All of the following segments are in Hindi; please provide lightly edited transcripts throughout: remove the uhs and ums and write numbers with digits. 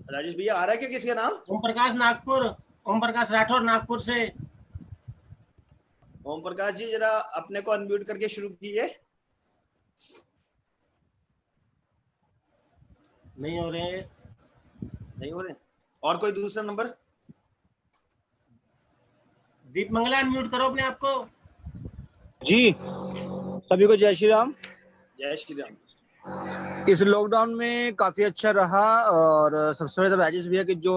राजेश भैया आ रहा है क्या किसी का नाम? ओम प्रकाश नागपुर, ओम प्रकाश राठौर नागपुर से। ओम प्रकाश जी जरा अपने को अनम्यूट करके शुरू कीजिए। नहीं हो रहे। नहीं हो रहे। और कोई दूसरा नंबर? दीप मंगला अनम्यूट करो अपने आप को। जी, सभी को जय श्री राम। जय श्री राम। इस लॉकडाउन में काफी अच्छा रहा और सबसे पहले तो राजेश भैया के जो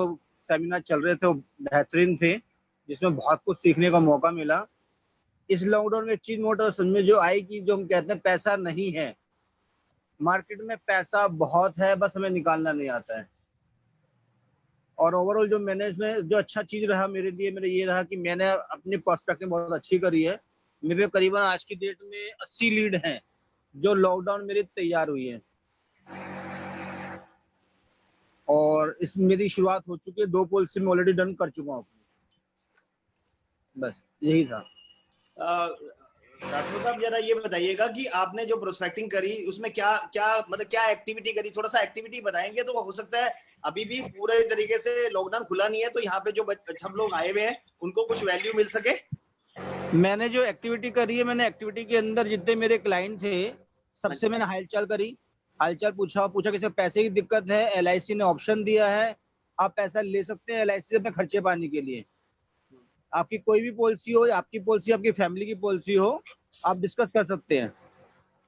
सेमिनार चल रहे थे वो बेहतरीन थे, जिसमें बहुत कुछ सीखने का मौका मिला। इस लॉकडाउन में एक चीज मोटर समझ में जो आई कि जो हम कहते हैं पैसा नहीं है, मार्केट में पैसा बहुत है, बस हमें निकालना नहीं आता है। और ओवरऑल जो मैनेजमेंट जो अच्छा चीज रहा मेरे लिए, मेरा ये रहा कि मैंने अपनी पर्सपेक्टिव बहुत अच्छी करी है। मेरे करीबन आज की डेट में 80 लीड हैं जो लॉकडाउन मेरी तैयार हुई है और इस मेरी शुरुआत हो चुकी है। 2 पॉलिसी में ऑलरेडी डन कर चुका हूँ। बस यही था। राठौर साहब जरा ये बताइएगा कि आपने जो प्रोस्पेक्टिंग करी उसमें क्या क्या मतलब क्या एक्टिविटी करी, थोड़ा सा एक्टिविटी बताएंगे तो हो सकता है अभी भी पूरे तरीके से लॉकडाउन खुला नहीं है तो यहाँ पे जो सब लोग आए हुए हैं उनको कुछ वैल्यू मिल सके। मैंने जो एक्टिविटी करी है, मैंने एक्टिविटी के अंदर जितने मेरे क्लाइंट थे सबसे मैंने हालचाल करी, हालचाल पूछा किसी पैसे की दिक्कत है, LIC ने ऑप्शन दिया है आप पैसा ले सकते हैं LIC से अपने खर्चे पाने के लिए। आपकी कोई भी पॉलिसी हो, आपकी पॉलिसी आपकी फैमिली की पॉलिसी हो, आप डिस्कस कर सकते हैं।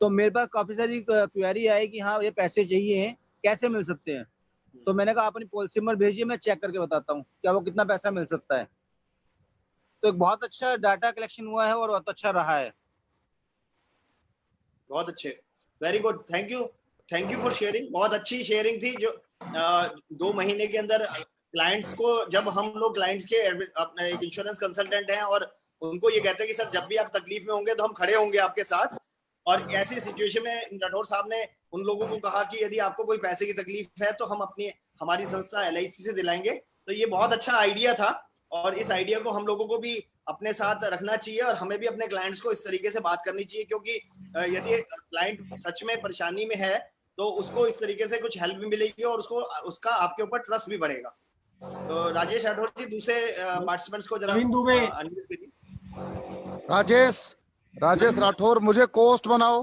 तो मेरे पास काफी सारी क्वेरी आई कि हाँ ये पैसे चाहिए, कैसे मिल सकते हैं। तो मैंने कहा अपनी पॉलिसी नंबर भेजिए, मैं चेक करके बताता हूँ क्या वो कितना पैसा मिल सकता है। तो एक बहुत अच्छा डाटा कलेक्शन हुआ है और बहुत अच्छा रहा है। बहुत अच्छे, very good, thank you for sharing. बहुत अच्छी शेयरिंग थी। जो 2 महीने के अंदर क्लाइंट्स को, जब हम लोग क्लाइंट्स के अपने एक इंश्योरेंस कंसल्टेंट हैं और उनको ये कहते हैं कि सर जब भी आप तकलीफ में होंगे तो हम खड़े होंगे आपके साथ, और ऐसी सिचुएशन में राठौर साहब ने उन लोगों को कहा कि यदि आपको कोई पैसे की तकलीफ है तो हम हमारी संस्था LIC से दिलाएंगे। तो ये बहुत अच्छा आइडिया था और इस आइडिया को हम लोगों को भी अपने साथ रखना चाहिए और हमें भी अपने क्लाइंट्स को इस तरीके से बात करनी चाहिए, क्योंकि यदि क्लाइंट सच में परेशानी में है तो उसको इस तरीके से कुछ हेल्प भी मिलेगी और उसका आपके ऊपर ट्रस्ट भी बढ़ेगा। तो राजेश राठौर जी दूसरे पार्टिसिपेंट्स को जरा अनम्यूट करिए। राजेश राठौर, मुझे कोस्ट बनाओ।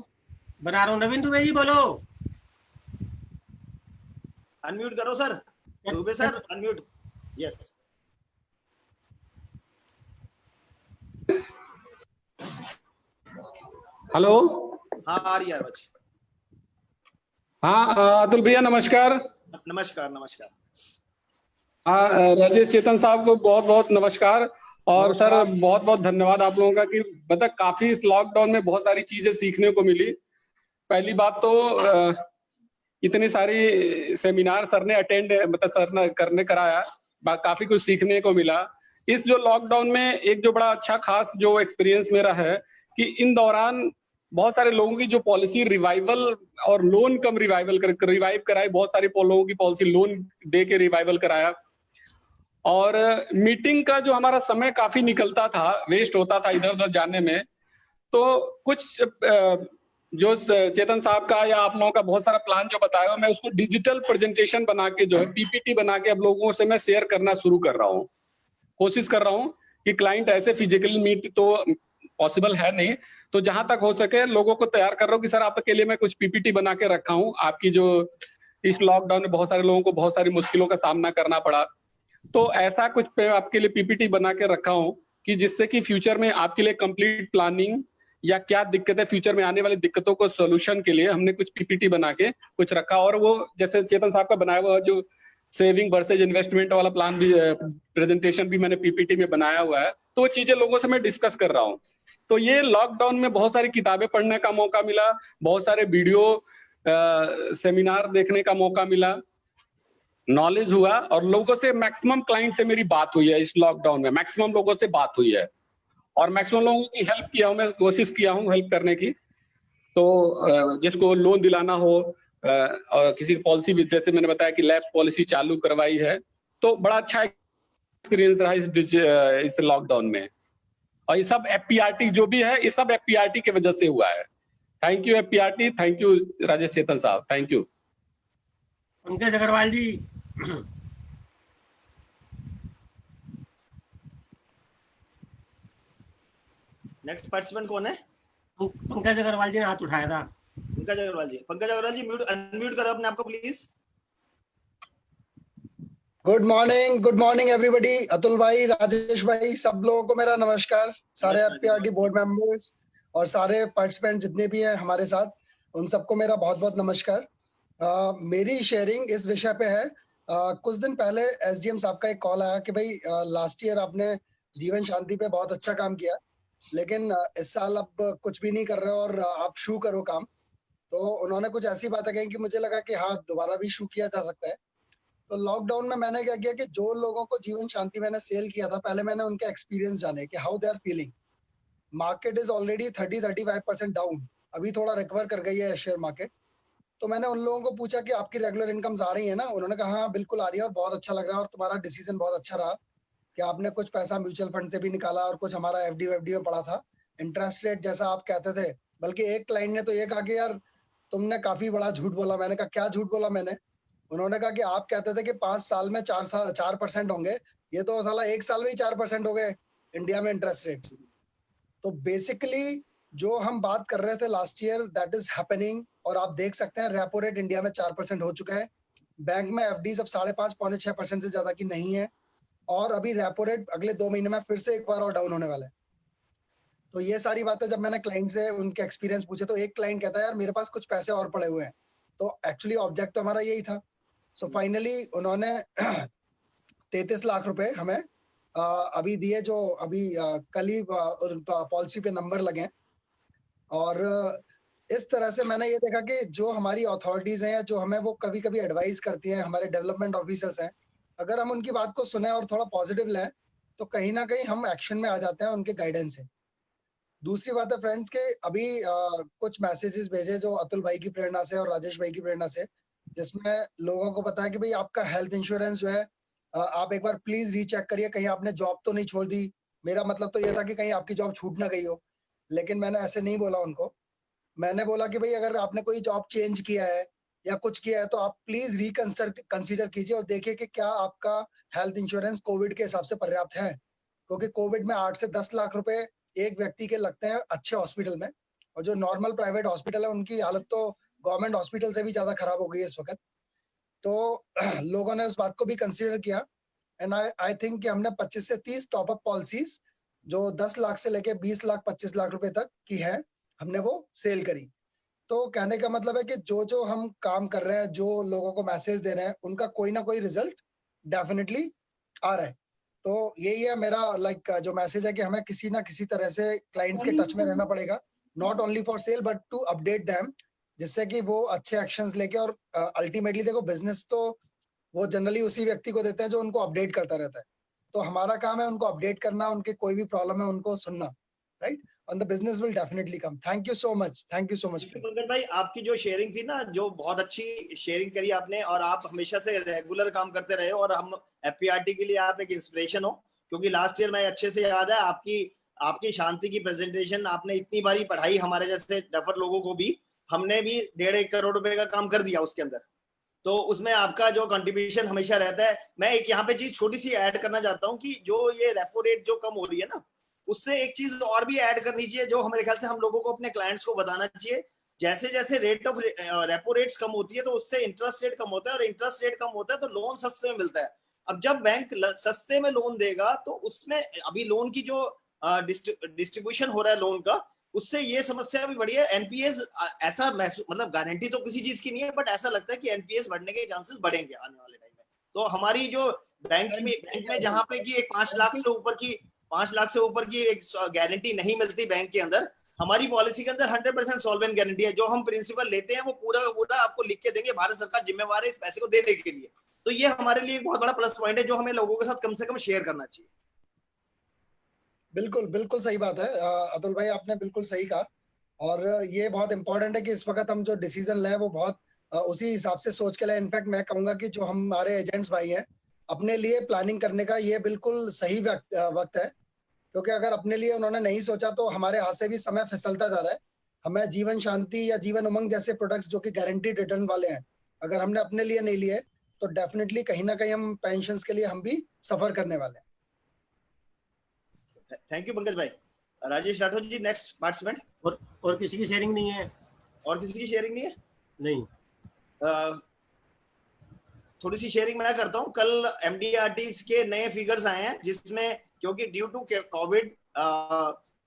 बना रहा हूँ। नवीन दुबे जी बोलो। अनम्यूट करो sir, Dubey sir unmute. Yes, hello. हाँ आ रही है आवाज। हाँ अतुल भैया नमस्कार। नमस्कार नमस्कार। हाँ राजेश चेतन साहब को बहुत बहुत नमस्कार। और सर बहुत बहुत धन्यवाद आप लोगों का कि मतलब काफी इस लॉकडाउन में बहुत सारी चीजें सीखने को मिली। पहली बात तो इतनी सारी सेमिनार सर ने अटेंड मतलब सर ने कराया, काफी कुछ सीखने को मिला। इस जो लॉकडाउन में एक जो बड़ा अच्छा खास जो एक्सपीरियंस मेरा है कि इन दौरान बहुत सारे लोगों की जो पॉलिसी रिवाइवल और लोन कम रिवाइव कराई, बहुत सारी लोगों की पॉलिसी लोन दे के रिवाइवल कराया। और मीटिंग का जो हमारा समय काफी निकलता था, वेस्ट होता था इधर उधर जाने में, तो कुछ जो चेतन साहब का या आप लोगों का बहुत सारा प्लान जो बताया मैं उसको डिजिटल प्रेजेंटेशन बना के जो है PPT बना के अब लोगों से मैं शेयर करना शुरू कर रहा हूँ। कोशिश कर रहा हूँ कि क्लाइंट ऐसे फिजिकल मीट तो पॉसिबल है नहीं, तो जहां तक हो सके लोगों को तैयार कर रहा हूँ कि सर आपके लिए मैं कुछ PPT बना के रखा हूँ। आपकी जो इस लॉकडाउन में बहुत सारे लोगों को बहुत सारी मुश्किलों का सामना करना पड़ा, तो ऐसा कुछ आपके लिए PPT बना के रखा हूँ कि जिससे कि फ्यूचर में आपके लिए कंप्लीट प्लानिंग या क्या दिक्कत है, फ्यूचर में आने वाली दिक्कतों को सोल्यूशन के लिए हमने कुछ PPT बना के कुछ रखा। और वो जैसे चेतन साहब का बनाया हुआ जो सेविंग वर्सेज इन्वेस्टमेंट वाला प्लान भी, प्रेजेंटेशन भी मैंने PPT में बनाया हुआ है। तो वो चीजें लोगों से मैं डिस्कस कर रहा हूँ। तो ये लॉकडाउन में बहुत सारी किताबें पढ़ने का मौका मिला, बहुत सारे वीडियो सेमिनार देखने का मौका मिला, नॉलेज हुआ और लोगों से मैक्सिमम क्लाइंट से मेरी बात हुई है। इस लॉकडाउन में मैक्सिमम लोगों से बात हुई है और मैक्सिमम लोगों की हेल्प किया हूं, मैं कोशिश किया हूं हेल्प करने की। तो जिसको लोन दिलाना हो और किसी की पॉलिसी भी, जैसे मैंने बताया कि लैप्स पॉलिसी चालू करवाई है, तो बड़ा अच्छा एक्सपीरियंस रहा इस लॉकडाउन में। और ये सब FPRT जो भी है, ये सब FPRT की वजह से हुआ है। Thank you FPRT, thank you Rajesh Chetan साहब, thank you. Pankaj Agrawal ji. Next participant कौन है? पंकज अग्रवाल जी ने हाथ उठाया था। पंकज अग्रवाल जी म्यूट अनम्यूट करो अपने आप को please. Good morning everybody. Atul भाई, राजेश भाई, सब लोगों को मेरा नमस्कार। सारे नमस्कार, एफपीआरडी बोर्ड मेंबर्स और सारे पार्टिसिपेंट जितने भी हैं हमारे साथ, उन सबको मेरा बहुत बहुत नमस्कार। मेरी शेयरिंग इस विषय पे है। कुछ दिन पहले एसडीएम साहब का एक कॉल आया कि भाई लास्ट ईयर आपने जीवन शांति पे बहुत अच्छा काम किया, लेकिन इस साल अब कुछ भी नहीं कर रहे हो और आप शू करो काम। तो उन्होंने कुछ ऐसी बातें कही कि मुझे लगा कि हाँ, दोबारा भी शू किया जा सकता है। तो लॉकडाउन में मैंने क्या किया कि जो लोगों को जीवन शांति मैंने सेल किया था, पहले मैंने उनके एक्सपीरियंस जाने कि how they are feeling. Market is already 30-35% down, अभी थोड़ा रिकवर कर गई है शेयर मार्केट। तो मैंने उन लोगों को पूछा कि आपकी रेगुलर इनकम्स आ रही है ना? उन्होंने कहा हाँ बिल्कुल आ रही है और बहुत अच्छा लग रहा है, और तुम्हारा डिसीजन बहुत अच्छा रहा कि आपने कुछ पैसा म्यूचुअल फंड से भी निकाला और कुछ हमारा एफडी में पड़ा था। इंटरेस्ट रेट जैसा आप कहते थे, बल्कि एक क्लाइंट ने तो ये कहा कि यार तुमने काफी बड़ा झूठ बोला। मैंने कहा क्या झूठ बोला मैंने? उन्होंने कहा कि आप कहते थे कि 5 साल में 4% होंगे, ये तो साला 1 साल में ही 4% हो गए इंडिया में इंटरेस्ट रेट्स। तो बेसिकली जो हम बात कर रहे थे last year, that is happening. और आप देख सकते हैं रेपो रेट इंडिया में 4% हो चुका है। बैंक में एफडी सब 5.5-6% से ज्यादा की नहीं है, और अभी रेपो रेट अगले 2 महीने में फिर से एक बार और डाउन होने वाला है। तो ये सारी बातें जब मैंने क्लाइंट से उनके एक्सपीरियंस पूछे, तो एक क्लाइंट कहता है यार मेरे पास कुछ पैसे और पड़े हुए हैं। तो एक्चुअली ऑब्जेक्ट तो हमारा यही था। सो फाइनली उन्होंने 33 लाख रुपए हमें अभी दिए, जो अभी कल ही पॉलिसी पे नंबर लगे। और इस तरह से मैंने ये देखा कि जो हमारी अथॉरिटीज हैं, जो हमें वो कभी कभी एडवाइस करती हैं, हमारे डेवलपमेंट ऑफिसर्स हैं, अगर हम उनकी बात को सुने और थोड़ा पॉजिटिव लें, तो कहीं ना कहीं हम एक्शन में आ जाते हैं उनके गाइडेंस से। दूसरी बात है फ्रेंड्स के अभी कुछ मैसेजेस भेजे जो अतुल भाई की प्रेरणा से और राजेश भाई की प्रेरणा से, जिसमें लोगों को बताया कि भाई आपका हेल्थ इंश्योरेंस जो है, आप एक बार प्लीज रीचेक करिए, कहीं आपने जॉब तो नहीं छोड़ दी। मेरा मतलब तो ये था कि कहीं आपकी जॉब छूट ना गई हो, लेकिन मैंने ऐसे नहीं बोला उनको। मैंने बोला कि भाई अगर आपने कोई जॉब चेंज किया है या कुछ किया है, तो आप प्लीज कंसीडर कीजिए और देखिए कि क्या आपका हेल्थ इंश्योरेंस कोविड के हिसाब से पर्याप्त है। क्योंकि कोविड में 8 से 10 लाख रुपए एक व्यक्ति के लगते हैं अच्छे हॉस्पिटल में, और जो नॉर्मल प्राइवेट हॉस्पिटल है उनकी हालत तो गवर्नमेंट हॉस्पिटल से भी ज्यादा खराब हो गई है इस वक्त। तो लोगों ने उस बात को भी कंसीडर किया, एंड आई थिंक कि हमने 25 से 30 टॉप अप पॉलिसीज जो 10 लाख से लेके 20 लाख 25 लाख रुपए तक की है, हमने वो सेल करी। तो कहने का मतलब है कि जो हम काम कर रहे हैं, जो लोगों को मैसेज दे रहे हैं, उनका कोई ना कोई रिजल्ट डेफिनेटली आ रहा है। तो यही है मेरा जो मैसेज है कि हमें किसी ना किसी तरह से क्लाइंट्स के टच में रहना पड़ेगा, not only for sale but to update them, जिससे कि वो अच्छे एक्शंस लेके, और अल्टीमेटली देखो बिजनेस तो वो जनरली उसी व्यक्ति को देते हैं जो उनको अपडेट करता रहता है। तो हमारा काम है उनको अपडेट करना, उनके कोई भी प्रॉब्लम है उनको सुनना, right? and the business will definitely come. Thank you so much. Thank you so much. Pankaj भाई, आपकी जो शेयरिंग थी ना, जो बहुत अच्छी शेयरिंग करी आपने, और आप हमेशा से रेगुलर काम करते रहे हो, और हम एफपीआरटी के लिए आप एक इंस्पिरेशन हो। क्योंकि लास्ट ईयर मैं अच्छे से याद है आपकी शांति की प्रेजेंटेशन आपने इतनी बारी पढ़ाई, हमारे जैसे डफर लोगों को भी, हमने भी 1.5 करोड़ रुपए का काम कर दिया उसके अंदर। तो उसमें आपका जो कंट्रीब्यूशन हमेशा रहता है। मैं एक यहाँ पे चीज छोटी सी ऐड करना चाहता हूँ कि जो ये रेपो रेट जो कम हो रही है ना, उससे एक चीज और भी ऐड करनी चाहिए, जो हमारे ख्याल से हम लोगों को अपने क्लाइंट्स को बताना चाहिए। जैसे जैसे रेट ऑफ रेपो रेट्स कम होती है, तो उससे इंटरेस्ट रेट कम होता है, और इंटरेस्ट रेट कम होता है तो लोन सस्ते में मिलता है। अब जब बैंक सस्ते में लोन देगा, तो उसमें अभी लोन की जो डिस्ट्रीब्यूशन हो रहा है लोन का, उससे ये समस्या भी बढ़ी है। एनपीएस ऐसा मतलब गारंटी तो किसी चीज की नहीं है, बट ऐसा लगता है कि एनपीएस बढ़ने के चांसेस बढ़ेंगे आने वाले टाइम में। तो हमारी जो बैंक में जहां पे कि एक 5 लाख से ऊपर की एक गारंटी नहीं मिलती बैंक के अंदर, हमारी पॉलिसी के अंदर 100% सॉल्वेंट गारंटी है। जो हम प्रिंसिपल लेते हैं वो पूरा का पूरा आपको लिख के देंगे, भारत सरकार जिम्मेवार है इस पैसे को देने के लिए। तो ये हमारे लिए एक बहुत बड़ा प्लस पॉइंट है, जो हमें लोगों के साथ कम से कम शेयर करना चाहिए। बिल्कुल बिल्कुल सही बात है अतुल भाई, आपने बिल्कुल सही कहा। और ये बहुत इंपॉर्टेंट है कि इस वक्त हम जो डिसीजन लें वो बहुत उसी हिसाब से सोच के लें। इनफैक्ट मैं कहूंगा कि जो हमारे एजेंट्स भाई हैं, अपने लिए प्लानिंग करने का ये बिल्कुल सही वक्त है। क्योंकि अगर अपने लिए उन्होंने नहीं सोचा, तो हमारे हाथ से भी समय फिसलता जा रहा है। हमें जीवन शांति या जीवन उमंग जैसे प्रोडक्ट्स जो कि गारंटीड रिटर्न वाले हैं, अगर हमने अपने लिए नहीं लिए, तो डेफिनेटली कहीं ना कहीं हम पेंशंस के लिए हम भी सफर करने वाले हैं। थैंक यू पंकज भाई। राजेश राठौर जी नेक्स्ट पार्टिसिपेंट। और किसी की शेयरिंग नहीं है? और किसी की शेयरिंग नहीं है? नहीं। थोड़ी सी शेयरिंग मैं करता हूँ। कल एमडीआरटी के नए फिगर्स आए हैं जिसमें क्योंकि ड्यू टू कोविड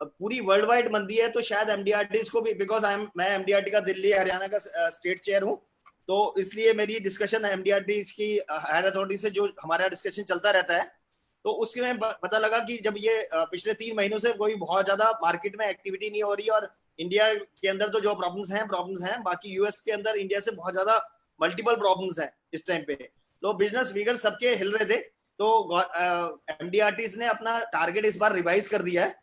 पूरी वर्ल्ड वाइड मंदी है, तो शायद एमडीआरटी को भी, बिकॉज मैं एमडीआरटी का दिल्ली हरियाणा का स्टेट चेयर हूँ, तो इसलिए मेरी डिस्कशन एमडीआरटी की हायर अथॉरिटी से जो हमारा डिस्कशन चलता रहता है, तो उसके में पता लगा कि जब ये पिछले 3 महीनों से कोई बहुत ज्यादा मार्केट में एक्टिविटी नहीं हो रही, और इंडिया के अंदर तो जो प्रॉब्लम्स हैं, बाकी यूएस के अंदर इंडिया से बहुत ज्यादा मल्टीपल प्रॉब्लम्स हैं इस टाइम पे, तो बिजनेस फिगर सबके हिल रहे थे। तो एमडीआरटी ने अपना टारगेट इस बार रिवाइज कर दिया है,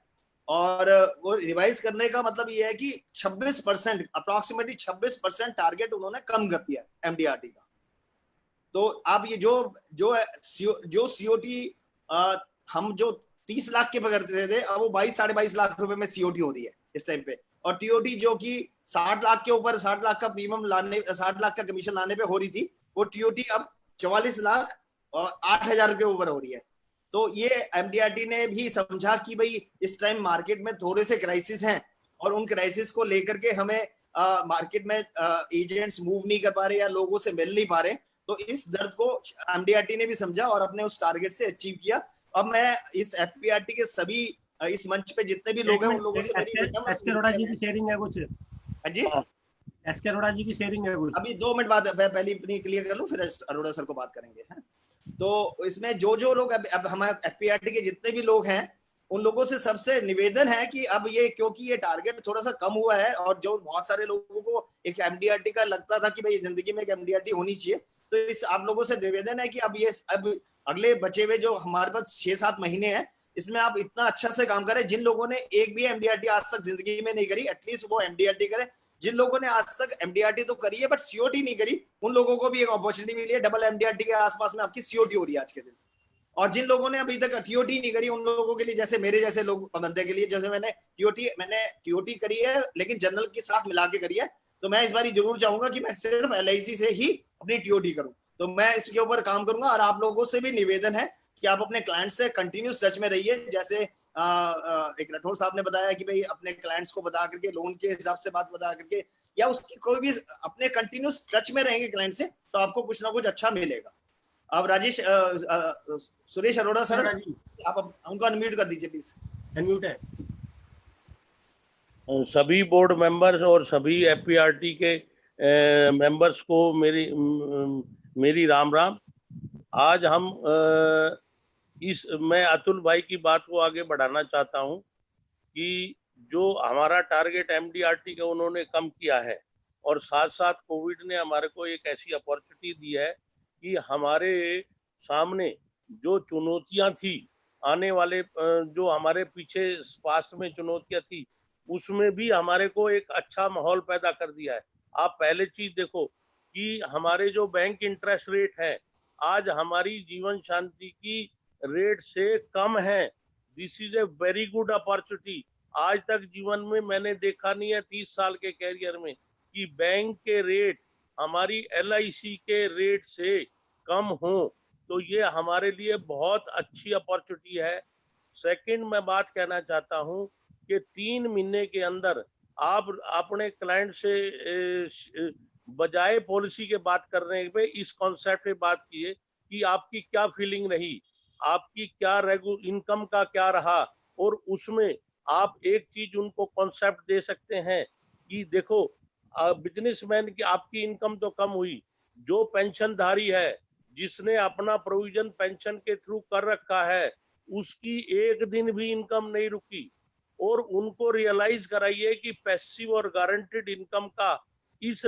और वो रिवाइज करने का मतलब ये है कि 26% अप्रोक्सीमेटली 26% टारगेट उन्होंने कम कर दिया एमडीआरटी का। तो आप ये जो सीओटी हम जो 30 लाख के पकड़ते थे, अब वो 22-22.5 लाख रुपए में सीओटी हो रही है इस टाइम पे, और टीओटी जो कि 60 लाख के ऊपर 60 लाख का प्रीमियम लाने 60 लाख का कमीशन लाने पे हो रही थी, वो टीओटी अब 44 लाख और 8,000 रुपए ऊपर हो रही है। तो ये एमडीआरटी ने भी समझा कि भाई इस टाइम मार्केट में थोड़े से क्राइसिस हैं, और उन क्राइसिस को लेकर के हमें मार्केट में एजेंट्स मूव नहीं कर पा रहे या लोगों से मिल नहीं पा रहे, तो इस दर्द को एमडीआरटी ने भी समझा और अपने उस टारगेट से अचीव किया। अब मैं इस एफपीआरटी के सभी इस मंच पे जितने भी लोग हैं उन लोगों से मेरी एसके अरोड़ा जी की शेयरिंग है कुछ? हाँ जी, एसके अरोड़ा जी की शेयरिंग है कुछ? अभी 2 मिनट बाद मैं पहले अपनी क्लियर कर लूं, फिर अरोड़ा सर को बात करेंगे। है तो इसमें जो लोग अब हमारे एफपीआरटी के जितने भी लोग हैं, उन लोगों से सबसे निवेदन है कि अब ये क्योंकि ये टारगेट थोड़ा सा कम हुआ है, और जो बहुत सारे लोगों को एक एमडीआरटी का लगता था कि भाई जिंदगी में एक एमडीआरटी होनी चाहिए, तो इस आप लोगों से निवेदन है कि अब अगले बचे हुए जो हमारे पास 6-7 महीने हैं, इसमें आप इतना अच्छा से काम करें। जिन लोगों ने एक भी एमडीआरटी आज तक जिंदगी में नहीं करी, एटलीस्ट वो एमडीआरटी करें। जिन लोगों ने आज तक एमडीआरटी तो करी है बट सीओटी नहीं करी, उन लोगों को भी एक अपॉर्चुनिटी मिली है। डबल एमडीआरटी के आसपास में आपकी सीओटी हो रही है आज के दिन। और जिन लोगों ने अभी तक टीओटी नहीं करी, उन लोगों के लिए, जैसे मेरे जैसे लोग बंदे के लिए, जैसे मैंने टीओटी करी है लेकिन जनरल के साथ मिला के करी है, तो मैं इस बार जरूर चाहूंगा कि मैं सिर्फ एलआईसी से ही अपनी टीओटी करूं। तो मैं इसके ऊपर काम करूंगा, और आप लोगों से भी निवेदन है कि आप अपने क्लाइंट से कंटिन्यूस टच में रहिए। जैसे एक राठौर साहब ने बताया कि भाई अपने क्लाइंट्स को बता करके, लोन के हिसाब से बात बता करके, या उसकी कोई भी अपने कंटिन्यूस टच में रहेंगे क्लाइंट से, तो आपको कुछ ना कुछ अच्छा मिलेगा। अब राजेश सुरेश अरोड़ा सर, आप उनको अनम्यूट कर दीजिए प्लीज। अनम्यूट है। सभी बोर्ड मेंबर्स और सभी एफपीआरटी के मेंबर्स को मेरी राम राम। आज हम मैं अतुल भाई की बात को आगे बढ़ाना चाहता हूं कि जो हमारा टारगेट एमडीआरटी का उन्होंने कम किया है, और साथ साथ कोविड ने हमारे को एक ऐसी अपॉर्चुनिटी दी है कि हमारे सामने जो चुनौतियां थी, आने वाले जो हमारे पीछे पास्ट में चुनौतियां थी, उसमें भी हमारे को एक अच्छा माहौल पैदा कर दिया है। आप पहले चीज देखो कि हमारे जो बैंक इंटरेस्ट रेट है आज हमारी जीवन शांति की रेट से कम है। This is a very good opportunity. आज तक जीवन में मैंने देखा नहीं है 30 साल के कैरियर में कि बैंक के रेट हमारी एलआईसी के रेट से कम हो, तो ये हमारे लिए बहुत अच्छी अपॉर्चुनिटी है। सेकंड मैं बात कहना चाहता हूं कि 3 महीने के अंदर आप अपने क्लाइंट से बजाय पॉलिसी के बात करने पे इस कॉन्सेप्ट पे बात कीजिए कि आपकी क्या फीलिंग रही, आपकी क्या इनकम का क्या रहा, और उसमें आप एक चीज उनको कॉन्सेप्ट दे सकते हैं कि देखो बिजनेसमैन की आपकी इनकम तो कम हुई, जो पेंशनधारी है जिसने अपना प्रोविजन पेंशन के थ्रू कर रखा है उसकी एक दिन भी इनकम नहीं रुकी। और उनको रियलाइज कराइए कि पैसिव और गारंटेड इनकम का इस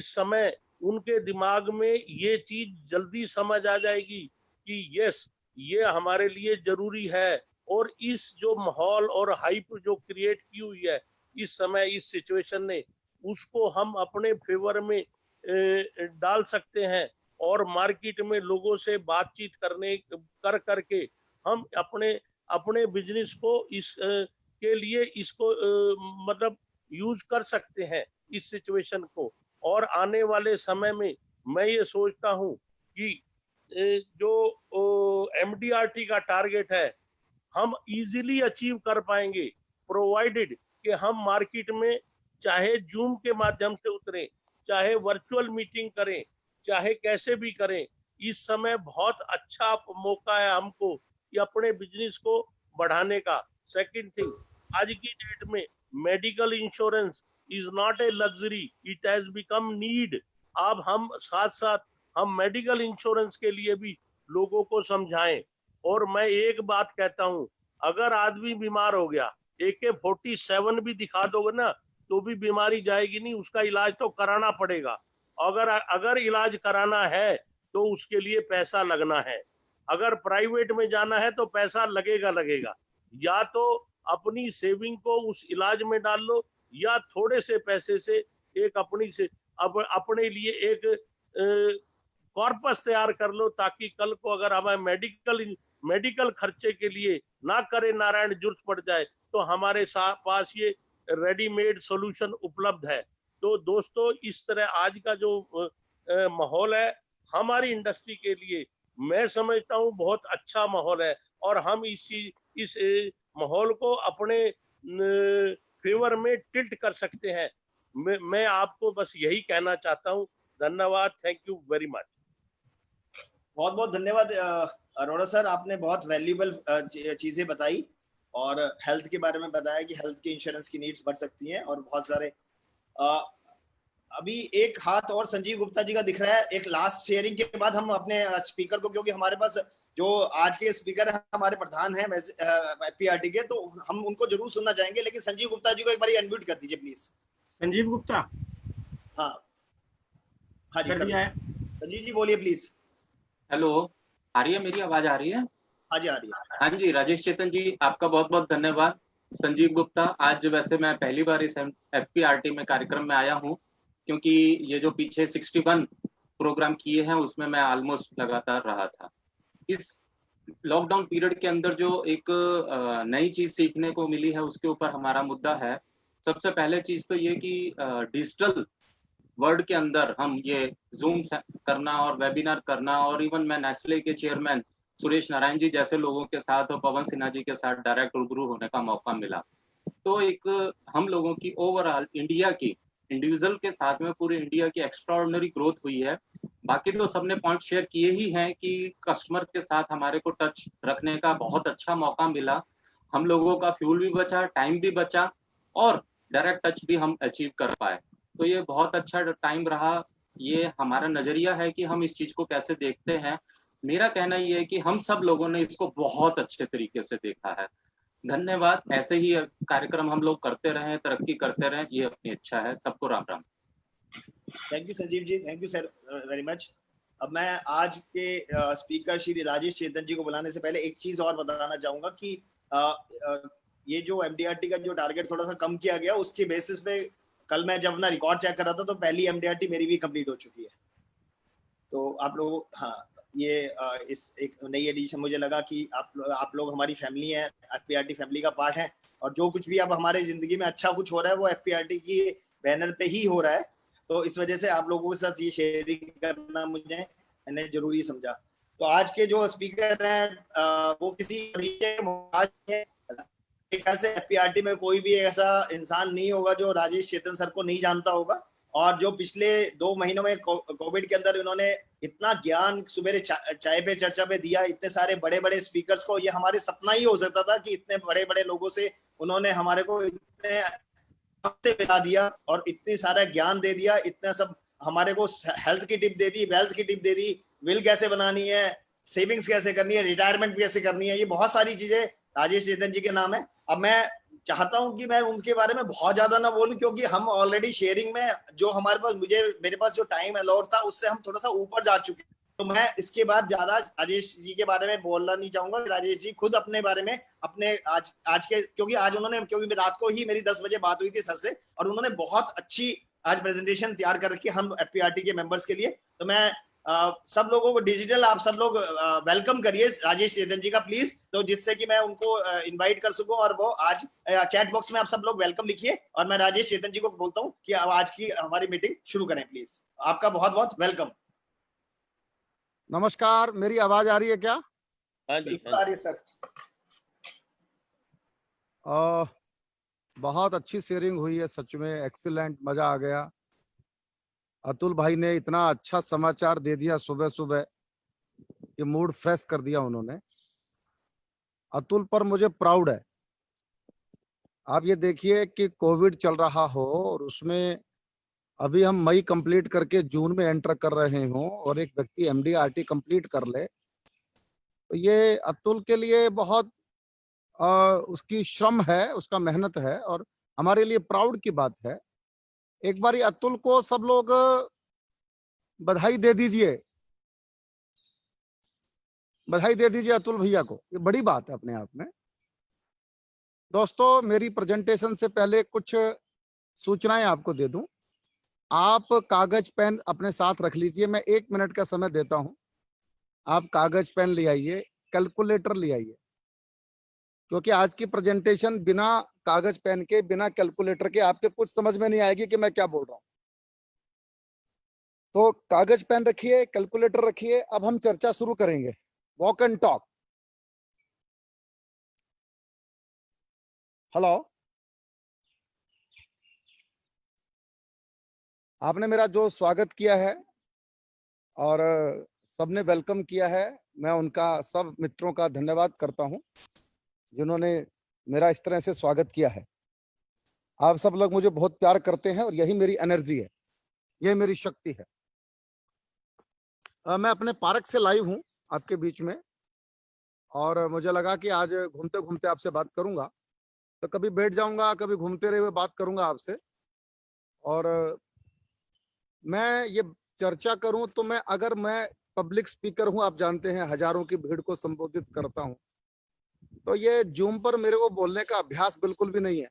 समय उनके दिमाग में ये चीज जल्दी समझ आ जाएगी कि यस ये हमारे लिए जरूरी है। और इस जो माहौल और हाइप जो क्रिएट की हुई है इस समय इस सिचुएशन ने, उसको हम अपने फेवर में डाल सकते हैं, और मार्केट में लोगों से बातचीत करके हम अपने बिजनेस को के लिए इसको मतलब यूज कर सकते हैं इस सिचुएशन को। और आने वाले समय में मैं ये सोचता हूं कि जो एमडीआरटी का टारगेट है हम इजीली अचीव कर पाएंगे, प्रोवाइडेड कि हम मार्केट में चाहे जूम के माध्यम से उतरें, चाहे वर्चुअल मीटिंग करें, चाहे कैसे भी करें। इस समय बहुत अच्छा मौका है हमको कि अपने बिजनेस को बढ़ाने का। सेकंड थिंग, आज की डेट में medical insurance is not a luxury, it has become need. अब हम साथ साथ हम मेडिकल इंश्योरेंस के लिए भी लोगों को समझाएं। और मैं एक बात कहता हूं, अगर आदमी बीमार हो गया, AK-47 भी दिखा दोगे ना तो भी बीमारी जाएगी नहीं, उसका इलाज तो कराना पड़ेगा। अगर इलाज कराना है तो उसके लिए पैसा लगना है। अगर प्राइवेट में जाना है तो पैसा लगेगा। या तो अपनी सेविंग को उस इलाज में डाल लो, या थोड़े से पैसे से एक अपने लिए एक कॉर्पस तैयार कर लो, ताकि कल को अगर हमें मेडिकल खर्चे के लिए ना करे नारायण जरूरत पड़ जाए तो हमारे पास ये रेडीमेड सॉल्यूशन उपलब्ध है। तो दोस्तों, इस तरह आज का जो माहौल है हमारी इंडस्ट्री के लिए, मैं समझता हूँ बहुत अच्छा माहौल है, और हम इस माहौल को अपने फेवर में टिल्ट कर सकते हैं। मैं आपको बस यही कहना चाहता हूँ। धन्यवाद, थैंक यू वेरी मच। बहुत बहुत धन्यवाद अरोड़ा सर, आपने बहुत वैल्यूएबल चीजें बताई और हेल्थ के बारे में बताया कि हेल्थ के इंश्योरेंस की नीड्स बढ़ सकती हैं, और बहुत सारे अभी एक हाथ और संजीव गुप्ता जी का दिख रहा है। एक लास्ट शेयरिंग के बाद हम अपने स्पीकर को, क्योंकि हमारे पास जो आज के स्पीकर है हमारे प्रधान हैं FPRT के, तो हम उनको जरूर सुनना चाहेंगे, लेकिन संजीव गुप्ता जी को एक बार अनम्यूट कर दीजिए प्लीज। संजीव गुप्ता। हाँ हाँ जी, कर दिया है। संजीव जी बोलिए प्लीज। हेलो, आ रही है मेरी आवाज? आ रही है? हाँ जी आ रही है। हाँ जी, राजेश चेतन जी, आपका बहुत बहुत धन्यवाद। संजीव गुप्ता, आज वैसे मैं पहली बार इस FPRT में कार्यक्रम में आया हूँ, क्योंकि ये जो पीछे 61 प्रोग्राम किए हैं उसमें मैं ऑलमोस्ट लगातार रहा था। इस लॉकडाउन पीरियड के अंदर जो एक नई चीज सीखने को मिली है उसके ऊपर हमारा मुद्दा है। सबसे पहले चीज तो ये कि डिजिटल वर्ल्ड के अंदर हम ये जूम करना और वेबिनार करना, और इवन मैं नेस्ले के चेयरमैन सुरेश नारायण जी जैसे लोगों के साथ और पवन सिन्हा जी के साथ डायरेक्ट रूबरू होने का मौका मिला। तो एक हम लोगों की ओवरऑल इंडिया की इंडिविजुअल के साथ में पूरे इंडिया की एक्स्ट्राऑर्डिनरी ग्रोथ हुई है। बाकी तो सबने पॉइंट शेयर किए ही हैं कि कस्टमर के साथ हमारे को टच रखने का बहुत अच्छा मौका मिला। हम लोगों का फ्यूल भी बचा, टाइम भी बचा, और डायरेक्ट टच भी हम अचीव कर पाए। तो ये बहुत अच्छा टाइम रहा। ये हमारा नजरिया है कि हम इस चीज को कैसे देखते हैं। मेरा कहना ये है कि हम सब लोगों ने इसको बहुत अच्छे तरीके से देखा है। धन्यवाद। ऐसे ही कार्यक्रम हम लोग करते रहें, तरक्की करते रहें, ये अपनी इच्छा है। सबको Ram Ram. Thank you Sanjeev ji, thank you sir very much. अब मैं आज के स्पीकर श्री राजेश चेतन जी को बुलाने से पहले एक चीज और बताना चाहूंगा कि ये जो MDRT का जो टारगेट थोड़ा सा कम किया गया, उसके बेसिस पे कल मैं जब अपना रिकॉर्ड चेक कर रहा था तो पहली MDRT मेरी भी कंप्लीट हो चुकी है। तो आप लोग, हाँ, ये इस एक नई एडिशन मुझे लगा कि आप लोग हमारी फैमिली है, FPRT फैमिली का पार्ट है, और जो कुछ भी अब हमारे जिंदगी में अच्छा कुछ हो रहा है वो FPRT की बैनर पे ही हो रहा है। तो इस वजह से आप लोगों के साथ ये शेयरिंग करना मैंने जरूरी समझा। तो आज के जो स्पीकर हैं वो किसी ऐसे FPRT में कोई भी ऐसा इंसान नहीं होगा जो राजेश चेतन सर को नहीं जानता होगा। और जो पिछले 2 महीनों में कोविड के अंदर इन्होंने इतना ज्ञान सुबह चाय पे चर्चा पे दिया, इतने सारे बड़े बड़े स्पीकर्स को, ये हमारे सपना ही हो सकता था कि इतने बड़े बड़े लोगों से उन्होंने हमारे को इतने हफ्ते बिता दिया और इतनी सारा ज्ञान दे दिया, इतना सब हमारे को हेल्थ की टिप दे दी, वेल्थ की टिप दे दी, विल कैसे बनानी है, सेविंग्स कैसे करनी है, रिटायरमेंट कैसे करनी है, ये बहुत सारी चीजें राजेश चेतन जी के नाम है। अब मैं चाहता हूं कि मैं उनके बारे में बहुत ज्यादा ना बोलूं, क्योंकि हम ऑलरेडी शेयरिंग में जो हमारे पास मेरे पास जो टाइम अलॉट था उससे हम थोड़ा सा ऊपर जा चुके हैं। तो मैं इसके बाद ज्यादा राजेश जी के बारे में बोलना नहीं चाहूंगा। राजेश जी खुद अपने बारे में अपने आज के, क्योंकि रात को ही मेरी 10 बजे बात हुई थी सर से, और उन्होंने बहुत अच्छी आज प्रेजेंटेशन तैयार करके हम FPRT के मेंबर्स के लिए, तो मैं सब लोगों को डिजिटल आप सब लोग वेलकम करिए राजेश चेतन जी का प्लीज, तो जिससे कि मैं उनको इनवाइट कर सकूं, और वो आज चैट बॉक्स में आप सब लोग वेलकम लिखिए, और मैं राजेश चेतन जी को बोलता हूं कि आज की हमारी मीटिंग शुरू करें प्लीज। आपका बहुत बहुत वेलकम। नमस्कार, मेरी आवाज आ रही है क्या? हाँ जी, आ रही है सर। बहुत अच्छी शेयरिंग हुई है, सच में एक्सीलेंट, मजा आ गया। अतुल भाई ने इतना अच्छा समाचार दे दिया सुबह सुबह कि मूड फ्रेश कर दिया उन्होंने। अतुल पर मुझे प्राउड है। आप ये देखिए कि कोविड चल रहा हो और उसमें अभी हम मई कंप्लीट करके जून में एंटर कर रहे हों और एक व्यक्ति एमडीआरटी कंप्लीट कर ले, तो ये अतुल के लिए बहुत उसकी श्रम है, उसका मेहनत है और हमारे लिए प्राउड की बात है। एक बारी अतुल को सब लोग बधाई दे दीजिए, बधाई दे दीजिए अतुल भैया को, ये बड़ी बात है अपने आप में। दोस्तों, मेरी प्रेजेंटेशन से पहले कुछ सूचनाएं आपको दे दूं। आप कागज पेन अपने साथ रख लीजिए, मैं 1 मिनट का समय देता हूं। आप कागज पेन ले आइए, कैलकुलेटर ले आइए, क्योंकि आज की प्रेजेंटेशन बिना कागज पेन के, बिना कैलकुलेटर के आपके कुछ समझ में नहीं आएगी कि मैं क्या बोल रहा हूं। तो कागज पेन रखिए, कैलकुलेटर रखिए। अब हम चर्चा शुरू करेंगे, वॉक एंड टॉक। हेलो, आपने मेरा जो स्वागत किया है और सबने वेलकम किया है, मैं उनका, सब मित्रों का धन्यवाद करता हूं जिन्होंने मेरा इस तरह से स्वागत किया है। आप सब लोग मुझे बहुत प्यार करते हैं और यही मेरी एनर्जी है, यही मेरी शक्ति है। मैं अपने पार्क से लाइव हूं आपके बीच में और मुझे लगा कि आज घूमते घूमते आपसे बात करूंगा, तो कभी बैठ जाऊंगा, कभी घूमते रहे हुए बात करूंगा आपसे। और मैं ये चर्चा करूं तो अगर मैं पब्लिक स्पीकर हूं, आप जानते हैं, हजारों की भीड़ को संबोधित करता हूं, तो ये जूम पर मेरे को बोलने का अभ्यास बिल्कुल भी नहीं है।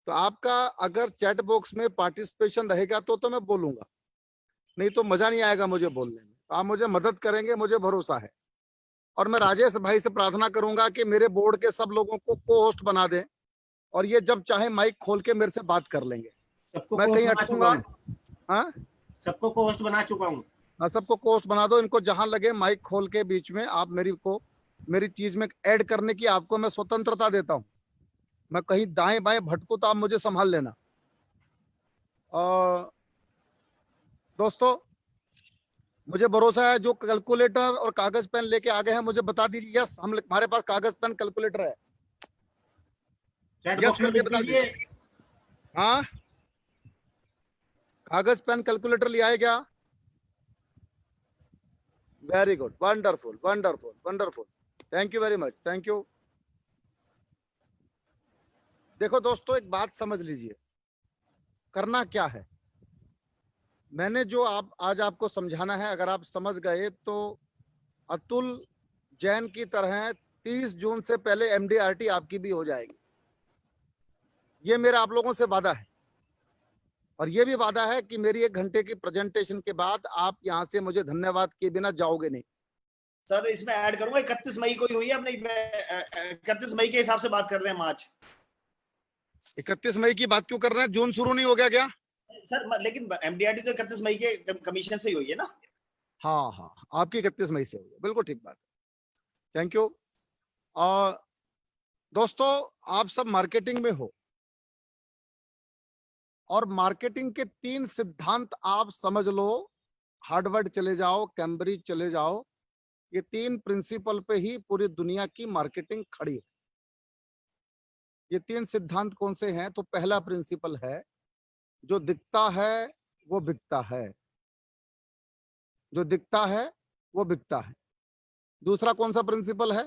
तो आपका अगर चैट बॉक्स में पार्टिसिपेशन रहेगा तो मैं बोलूंगा, नहीं तो मजा नहीं आएगा मुझे बोलने में। तो आप मुझे मदद करेंगे, मुझे भरोसा है। और मैं राजेश भाई से प्रार्थना करूंगा कि मेरे बोर्ड के सब लोगों को को होस्ट बना दें और ये जब चाहे माइक खोल के मेरे से बात कर लेंगे। सबको मैं कहीं अटकूंगा? हाँ, सबको को होस्ट बना चुका हूँ। हाँ, सबको को होस्ट बना दो। इनको जहां लगे माइक खोल के बीच में आप मेरी चीज में ऐड करने की आपको मैं स्वतंत्रता देता हूं। मैं कहीं दाएं बाएं भटकू तो आप मुझे संभाल लेना। दोस्तों, मुझे भरोसा है, जो कैलकुलेटर और कागज पेन लेके आ गए हैं मुझे बता दीजिए यस, हमारे पास कागज पेन कैलकुलेटर है। चैट यस बॉक्स में करके लिख बता दीजिए। दीजिए। हाँ, कागज पेन कैलकुलेटर ले आए क्या? Very good, wonderful wonderful wonderful, thank you very much, thank you. देखो दोस्तों, एक बात समझ लीजिए, करना क्या है। मैंने जो आज आपको समझाना है, अगर आप समझ गए तो अतुल जैन की तरह 30 जून से पहले एमडीआरटी आपकी भी हो जाएगी। ये मेरा आप लोगों से वादा है और ये भी वादा है कि मेरी 1 घंटे की प्रेजेंटेशन के बाद आप यहाँ से मुझे धन्यवाद किए बिना जाओगे नहीं। सर इसमें ऐड करूंगा, 31 मई को ही हुई है अपनी, 31 मई के हिसाब से बात कर रहे हैं हम आज। 31 मई की बात क्यों कर रहे हैं? जून शुरू नहीं हो गया क्या? सर लेकिन एमडीआरटी तो 31 मई के कमीशन से ही हुई है ना। हाँ हाँ, आपकी 31 मई से हुई, बिल्कुल ठीक बात है, थैंक यू। दोस्तों, आप सब मार्केटिंग में हो और मार्केटिंग के 3 सिद्धांत आप समझ लो। हार्वर्ड चले जाओ, कैम्ब्रिज चले जाओ, ये 3 प्रिंसिपल पे ही पूरी दुनिया की मार्केटिंग खड़ी है। ये 3 सिद्धांत कौन से हैं? तो पहला प्रिंसिपल है, जो दिखता है वो बिकता है, जो दिखता है वो बिकता है। दूसरा कौन सा प्रिंसिपल है?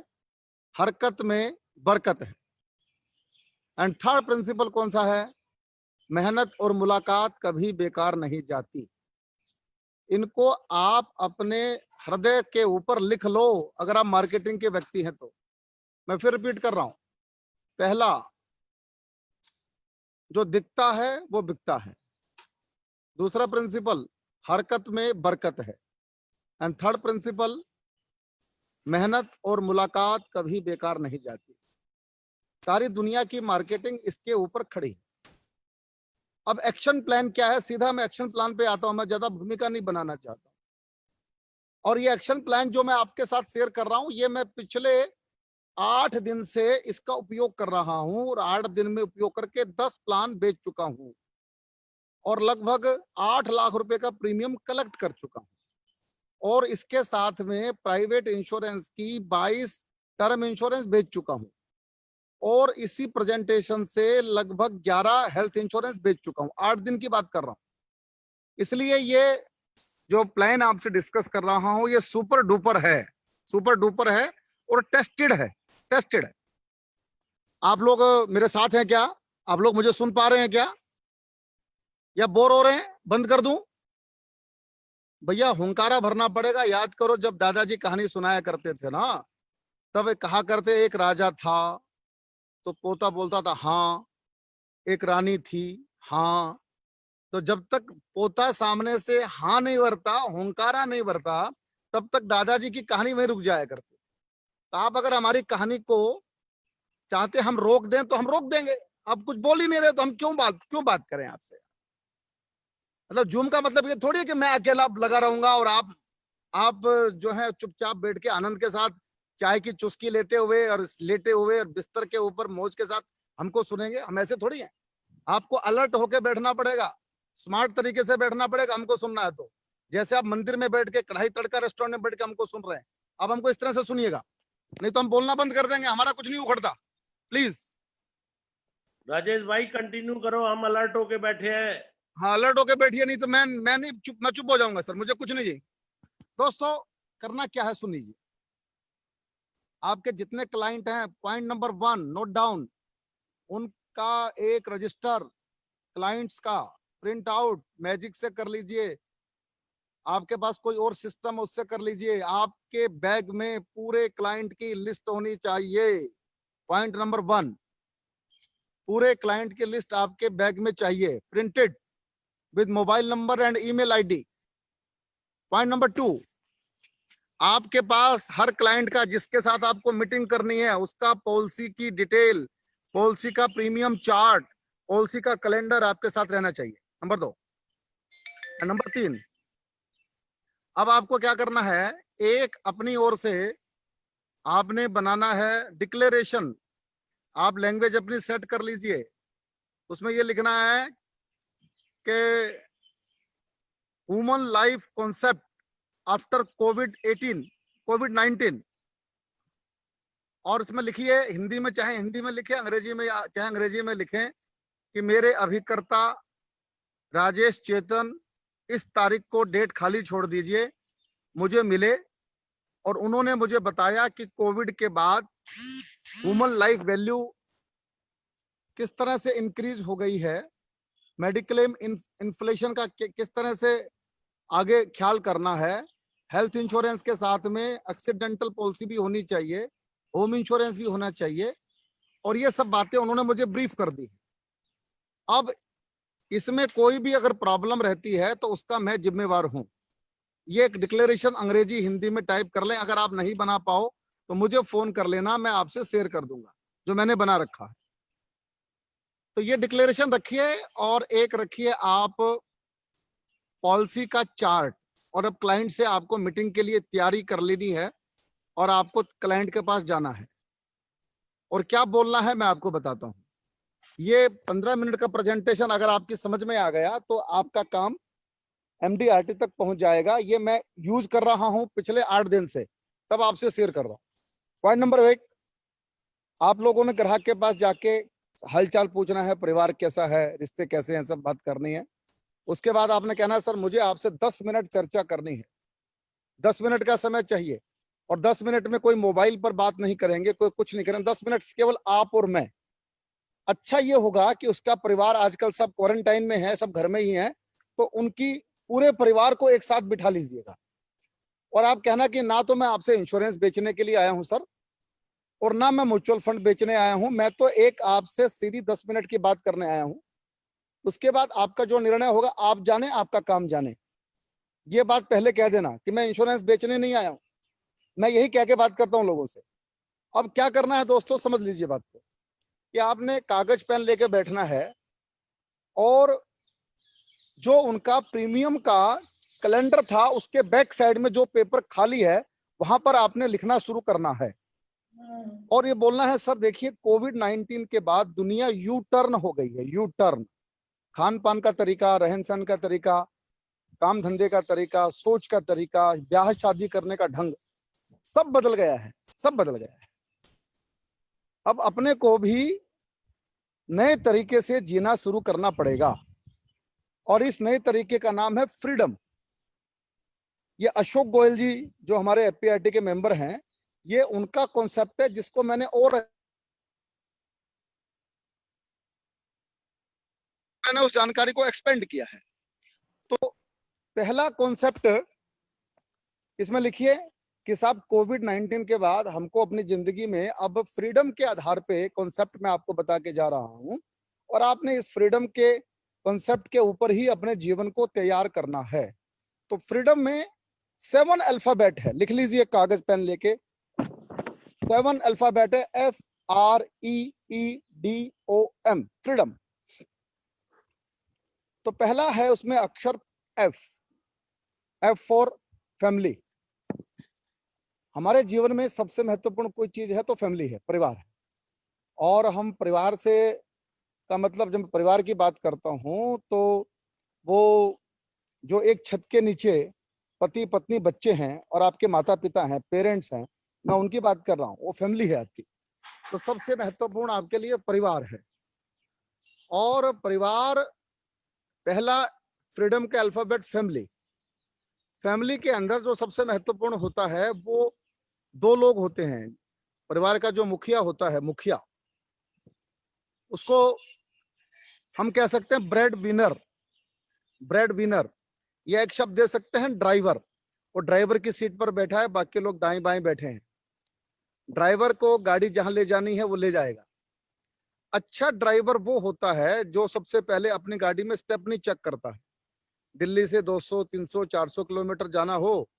हरकत में बरकत है। एंड थर्ड प्रिंसिपल कौन सा है? मेहनत और मुलाकात कभी बेकार नहीं जाती। इनको आप अपने हृदय के ऊपर लिख लो अगर आप मार्केटिंग के व्यक्ति हैं तो। मैं फिर रिपीट कर रहा हूं, पहला, जो दिखता है वो बिकता है। दूसरा प्रिंसिपल, हरकत में बरकत है। एंड थर्ड प्रिंसिपल, मेहनत और मुलाकात कभी बेकार नहीं जाती। सारी दुनिया की मार्केटिंग इसके ऊपर खड़ी है। अब एक्शन प्लान क्या है? सीधा मैं एक्शन प्लान पे आता हूं, मैं ज्यादा भूमिका नहीं बनाना चाहता। और ये एक्शन प्लान जो मैं आपके साथ शेयर कर रहा हूं, ये मैं पिछले 8 दिन से इसका उपयोग कर रहा हूं और 8 दिन में उपयोग करके 10 प्लान बेच चुका हूं और लगभग 8 लाख रुपए का प्रीमियम कलेक्ट कर चुका हूं और इसके साथ में प्राइवेट इंश्योरेंस की 22 टर्म इंश्योरेंस बेच चुका हूं और इसी प्रेजेंटेशन से लगभग 11 हेल्थ इंश्योरेंस बेच चुका हूं। 8 दिन की बात कर रहा हूं। इसलिए ये जो प्लान आपसे डिस्कस कर रहा हूं ये सुपर डुपर है और टेस्टेड है। आप लोग मेरे साथ हैं क्या? आप लोग मुझे सुन पा रहे हैं क्या या बोर हो रहे हैं? बंद कर दूं? भैया हुंकारा भरना पड़ेगा। याद करो जब दादाजी कहानी सुनाया करते थे ना, तब कहा करते एक राजा था तो पोता बोलता था हाँ, एक रानी थी हाँ। तो जब तक पोता सामने से हाँ नहीं भरता, हुंकारा नहीं भरता, तब तक दादाजी की कहानी में रुक जाया करती। तो आप अगर हमारी कहानी को चाहते हम रोक दें तो हम रोक देंगे। आप कुछ बोल ही नहीं रहे तो हम क्यों बात करें आपसे? मतलब जूम का मतलब ये थोड़ी है कि मैं अकेला लगा रहूंगा और आप जो है चुपचाप बैठ के आनंद के साथ चाय की चुस्की लेते हुए और लेटे हुए और बिस्तर के ऊपर मौज के साथ हमको सुनेंगे। हम ऐसे थोड़ी हैं। आपको अलर्ट होके बैठना पड़ेगा, स्मार्ट तरीके से बैठना पड़ेगा हमको सुनना है तो। जैसे आप मंदिर में बैठ के कढ़ाई तड़का रेस्टोरेंट में बैठ के हमको सुन रहे हैं, अब हमको इस तरह से सुनिएगा, नहीं तो हम बोलना बंद कर देंगे। हमारा कुछ नहीं उखड़ता। प्लीज राजेश भाई कंटिन्यू करो, हम अलर्ट होके बैठे हैं। हाँ, अलर्ट होके बैठिए, नहीं तो मैं नहीं मैं चुप हो जाऊंगा सर, मुझे कुछ नहीं चाहिए। दोस्तों करना क्या है सुन लीजिए। आपके जितने क्लाइंट हैं, पॉइंट नंबर 1 नोट डाउन, उनका एक रजिस्टर क्लाइंट्स का प्रिंट आउट मैजिक से कर लीजिए। आपके पास कोई और सिस्टम उससे कर लीजिए। आपके बैग में पूरे क्लाइंट की लिस्ट होनी चाहिए। पॉइंट नंबर 1, पूरे क्लाइंट की लिस्ट आपके बैग में चाहिए, printed with mobile number and email ID. Point number 2, आपके पास हर क्लाइंट का जिसके साथ आपको मीटिंग करनी है उसका पॉलिसी की डिटेल, पॉलिसी का प्रीमियम चार्ट, पॉलिसी का कैलेंडर आपके साथ रहना चाहिए। नंबर 2। नंबर 3, अब आपको क्या करना है, एक अपनी ओर से आपने बनाना है डिक्लेरेशन। आप लैंग्वेज अपनी सेट कर लीजिए। उसमें ये लिखना है कि ह्यूमन लाइफ कॉन्सेप्ट आफ्टर कोविड-19, और इसमें लिखिए हिंदी में, चाहे हिंदी में लिखे, अंग्रेजी में चाहे अंग्रेजी में लिखें कि मेरे अभिकर्ता राजेश चेतन इस तारीख को डेट खाली छोड़ दीजिए, मुझे मिले और उन्होंने मुझे बताया कि कोविड के बाद ह्यूमन लाइफ वैल्यू किस तरह से इंक्रीज हो गई है, मेडिक्लेम इन्फ्लेशन का किस तरह से आगे ख्याल करना है, हेल्थ इंश्योरेंस के साथ में एक्सीडेंटल पॉलिसी भी होनी चाहिए, होम इंश्योरेंस भी होना चाहिए, और ये सब बातें उन्होंने मुझे ब्रीफ कर दी। अब इसमें कोई भी अगर प्रॉब्लम रहती है तो उसका मैं जिम्मेवार हूं। ये एक डिक्लेरेशन अंग्रेजी हिंदी में टाइप कर लें। अगर आप नहीं बना पाओ तो मुझे फोन कर लेना, मैं आपसे शेयर कर दूंगा जो मैंने बना रखा है। तो ये डिक्लेरेशन रखिए और एक रखिए आप पॉलिसी का चार्ट। और अब क्लाइंट से आपको मीटिंग के लिए तैयारी कर लेनी है और आपको क्लाइंट के पास जाना है और क्या बोलना है मैं आपको बताता हूं। ये 15 मिनट का प्रेजेंटेशन अगर आपकी समझ में आ गया तो आपका काम MDRT तक पहुंच जाएगा। ये मैं यूज कर रहा हूं पिछले 8 दिन से, तब आपसे शेयर कर रहा हूं। पॉइंट नंबर 1, आप लोगों ने ग्राहक के पास जाके हालचाल पूछना है, परिवार कैसा है, रिश्ते कैसे हैं, सब बात करनी है। उसके बाद आपने कहना है सर मुझे आपसे 10 मिनट चर्चा करनी है, 10 मिनट का समय चाहिए और 10 मिनट में कोई मोबाइल पर बात नहीं करेंगे, कोई कुछ नहीं करेंगे, 10 मिनट केवल आप और मैं। अच्छा ये होगा कि उसका परिवार, आजकल सब क्वारंटाइन में है, सब घर में ही है, तो उनकी पूरे परिवार को एक साथ बिठा लीजिएगा और आप कहना कि ना तो मैं आपसे इंश्योरेंस बेचने के लिए आया हूं सर और ना मैं म्यूचुअल फंड बेचने आया हूं, मैं तो एक आपसे सीधी 10 मिनट की बात करने आया हूं। उसके बाद आपका जो निर्णय होगा आप जाने, आपका काम जाने। ये बात पहले कह देना कि मैं इंश्योरेंस बेचने नहीं आया हूं। मैं यही कह के बात करता हूं लोगों से। अब क्या करना है दोस्तों, समझ लीजिए बात को, कि आपने कागज पेन लेके बैठना है और जो उनका प्रीमियम का कैलेंडर था उसके बैक साइड में जो पेपर खाली है वहां पर आपने लिखना शुरू करना है। और ये बोलना है सर, देखिए कोविड-19 के बाद दुनिया यू टर्न हो गई है, यू टर्न। खान पान का तरीका, रहन सहन का तरीका, काम धंधे का तरीका, सोच का तरीका, ब्याह शादी करने का ढंग, सब बदल गया है, सब बदल गया है। अब अपने को भी नए तरीके से जीना शुरू करना पड़ेगा और इस नए तरीके का नाम है फ्रीडम। ये अशोक गोयल जी जो हमारे एफपीआरटी के मेंबर हैं, ये उनका कॉन्सेप्ट है जिसको मैंने उस जानकारी को एक्सपेंड किया है। तो पहला कॉन्सेप्ट इसमें लिखिए कि साहब कोविड-19 के बाद हमको अपनी जिंदगी में अब फ्रीडम के आधार पे कॉन्सेप्ट मैं आपको बता के जा रहा हूं और आपने इस फ्रीडम के कॉन्सेप्ट के ऊपर ही अपने जीवन को तैयार करना है। तो फ्रीडम में 7 अल्फाबेट है, लिख लीजिए कागज पेन लेके। 7 अल्फाबेट है, FREEDOM, फ्रीडम। तो पहला है उसमें अक्षर F फॉर फैमिली। हमारे जीवन में सबसे महत्वपूर्ण कोई चीज है तो फैमिली है, परिवार है। और हम परिवार से का मतलब, जब परिवार की बात करता हूं तो वो जो एक छत के नीचे पति पत्नी बच्चे हैं और आपके माता पिता हैं, पेरेंट्स हैं, मैं उनकी बात कर रहा हूं, वो फैमिली है आपकी। तो सबसे महत्वपूर्ण आपके लिए परिवार है। और परिवार, पहला फ्रीडम के अल्फाबेट फैमिली। फैमिली के अंदर जो सबसे महत्वपूर्ण होता है वो 2 लोग होते हैं। परिवार का जो मुखिया होता है, मुखिया, उसको हम कह सकते हैं ब्रेड विनर। ब्रेड विनर या एक शब्द दे सकते हैं ड्राइवर। वो ड्राइवर की सीट पर बैठा है, बाकी लोग दाएं बाएं बैठे हैं। ड्राइवर को गाड़ी जहां ले जानी है वो ले जाएगा। अच्छा ड्राइवर वो होता है जो सबसे पहले अपनी गाड़ी में स्टेपनी चेक करता है। दिल्ली से 200, 300, 400 किलोमीटर जाना हो,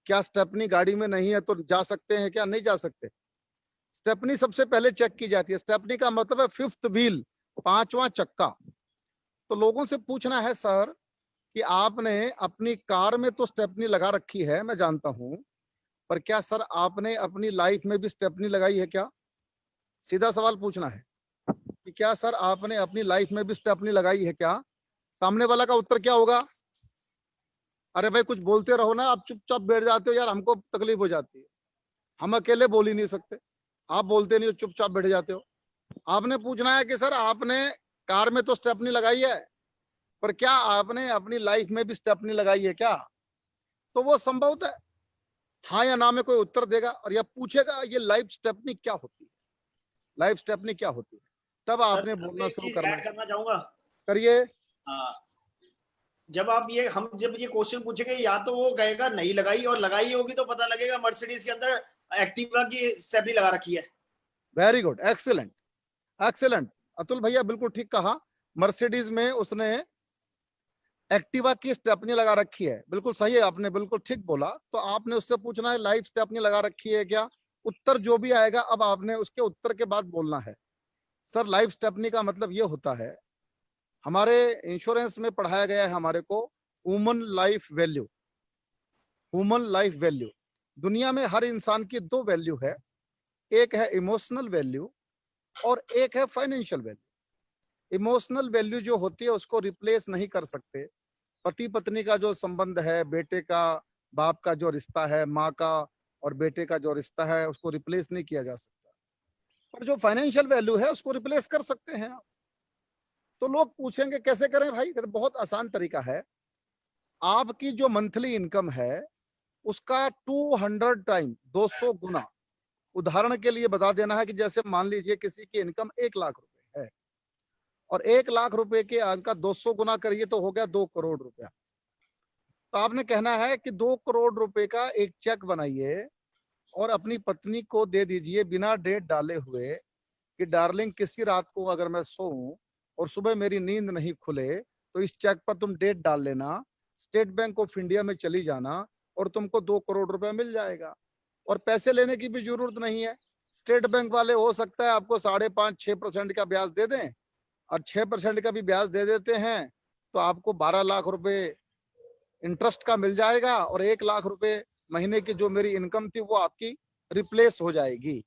क्या स्टेपनी गाड़ी में नहीं है तो जा सकते हैं क्या? नहीं जा सकते। स्टेपनी सबसे पहले चेक की जाती है। स्टेपनी का मतलब है 5th व्हील, 5वां चक्का। तो लोगों से पूछना है सर कि आपने अपनी कार में तो स्टेपनी लगा रखी है, मैं जानता हूं, पर क्या सर आपने अपनी लाइफ में भी स्टेपनी लगाई है क्या? सीधा सवाल पूछना है कि क्या सर आपने अपनी लाइफ में भी स्टेपनी लगाई है क्या? सामने वाला का उत्तर क्या होगा? अरे भाई कुछ बोलते रहो ना, आप चुपचाप बैठ जाते हो यार, हमको तकलीफ हो जाती है। हम अकेले बोल ही नहीं सकते, आप बोलते नहीं हो, चुपचाप बैठ जाते हो। आपने पूछना है कि सर आपने कार में तो स्टेपनी लगाई है, पर क्या आपने अपनी लाइफ में भी स्टेपनी लगाई है क्या? तो वो संभवतः हाँ या ना में कोई उत्तर देगा और यह पूछेगा ये लाइफ स्टेपनी क्या होती है, लाइफ स्टेपनी क्या होती है, तब आपने बोलना एक शुरू चीज करना ऐड करना चाहूंगा। करिए। जब जब ये क्वेश्चन पूछेंगे, या तो वो कहेगा नहीं लगाई, और लगाई होगी तो पता लगेगा मर्सिडीज के अंदर एक्टिवा की स्टेपनी लगा रखी है। Very good, excellent, excellent. Atul भैया बिल्कुल ठीक कहा, मर्सिडीज में उसने एक्टिवा की स्टेपनी लगा रखी है। बिल्कुल सही है, आपने बिल्कुल ठीक बोला। तो आपने उससे पूछना है लाइफ स्टेपनी लगा रखी है क्या? उत्तर जो भी आएगा अब आपने उसके उत्तर के बाद बोलना है। सर लाइफ स्टेपनी का मतलब ये होता है, हमारे इंश्योरेंस में पढ़ाया गया है हमारे को, human life value. Human life value, दुनिया में हर इंसान की 2 वैल्यू है, एक है इमोशनल वैल्यू और एक है फाइनेंशियल वैल्यू। इमोशनल वैल्यू जो होती है उसको रिप्लेस नहीं कर सकते। पति पत्नी का जो संबंध है, बेटे का बाप का जो रिश्ता है, माँ का और बेटे का जो रिश्ता है, उसको रिप्लेस नहीं किया जा सकता। पर जो फाइनेंशियल वैल्यू है उसको रिप्लेस कर सकते हैं आप। तो लोग पूछेंगे कैसे करें भाई? तो बहुत आसान तरीका है। आपकी जो मंथली इनकम है उसका 200 टाइम, 200 गुना। उदाहरण के लिए बता देना है कि जैसे मान लीजिए किसी की इनकम 1 लाख रुपए है और 1 लाख रुपए के अंक का 200 गुना करिए तो हो गया 2 करोड़ रुपया। तो आपने कहना है कि 2 करोड़ रुपए का एक चेक बनाइए और अपनी पत्नी को दे दीजिए बिना डेट डाले हुए कि डार्लिंग किसी रात को अगर मैं सोऊं और सुबह मेरी नींद नहीं खुले तो इस चेक पर तुम डेट डाल लेना, स्टेट बैंक ऑफ इंडिया में चली जाना और तुमको 2 करोड़ रुपया मिल जाएगा। और पैसे लेने की भी जरूरत नहीं है। स्टेट बैंक वाले हो सकता है आपको 5.5-6% का ब्याज दे दें, और 6% का भी ब्याज दे देते हैं तो आपको 12 लाख रुपए इंटरेस्ट का मिल जाएगा और 1 लाख रुपए महीने की जो मेरी इनकम थी वो आपकी रिप्लेस हो जाएगी।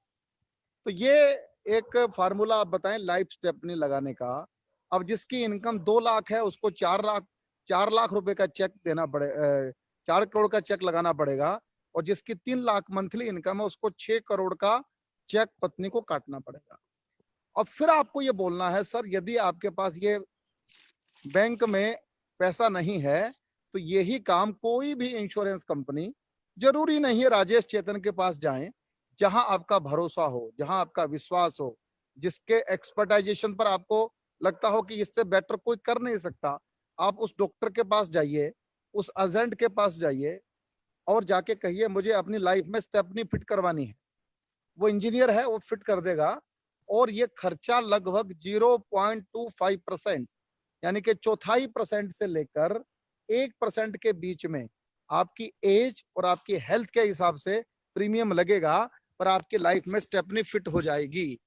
तो ये एक फार्मूला आप बताएं लाइफ स्टेपनी लगाने का। अब जिसकी इनकम 2 लाख है उसको 4 लाख रुपए का चेक देना पड़े 4 करोड़ का चेक लगाना पड़ेगा, और जिसकी 3 लाख मंथली इनकम है उसको 6 करोड़ का चेक पत्नी को काटना पड़ेगा। और फिर आपको ये बोलना है सर यदि आपके पास ये बैंक में पैसा नहीं है तो यही काम कोई भी इंश्योरेंस कंपनी, जरूरी नहीं है राजेश चेतन के पास जाएं, जहां आपका भरोसा हो, जहां आपका विश्वास हो, जिसके एक्सपर्टाइजेशन पर आपको लगता हो कि इससे बेटर कोई कर नहीं सकता, आप उस डॉक्टर के पास जाइए, उस एजेंट के पास जाइए और जाके कहिए मुझे अपनी लाइफ में स्टेपनी फिट करवानी है। वो इंजीनियर है, वो फिट कर देगा। और ये खर्चा लगभग 0.25% यानी कि 0.25% से लेकर 1% के बीच में आपकी एज और आपकी हेल्थ के हिसाब से प्रीमियम लगेगा, पर आपकी लाइफ में स्टेपनी फिट हो जाएगी।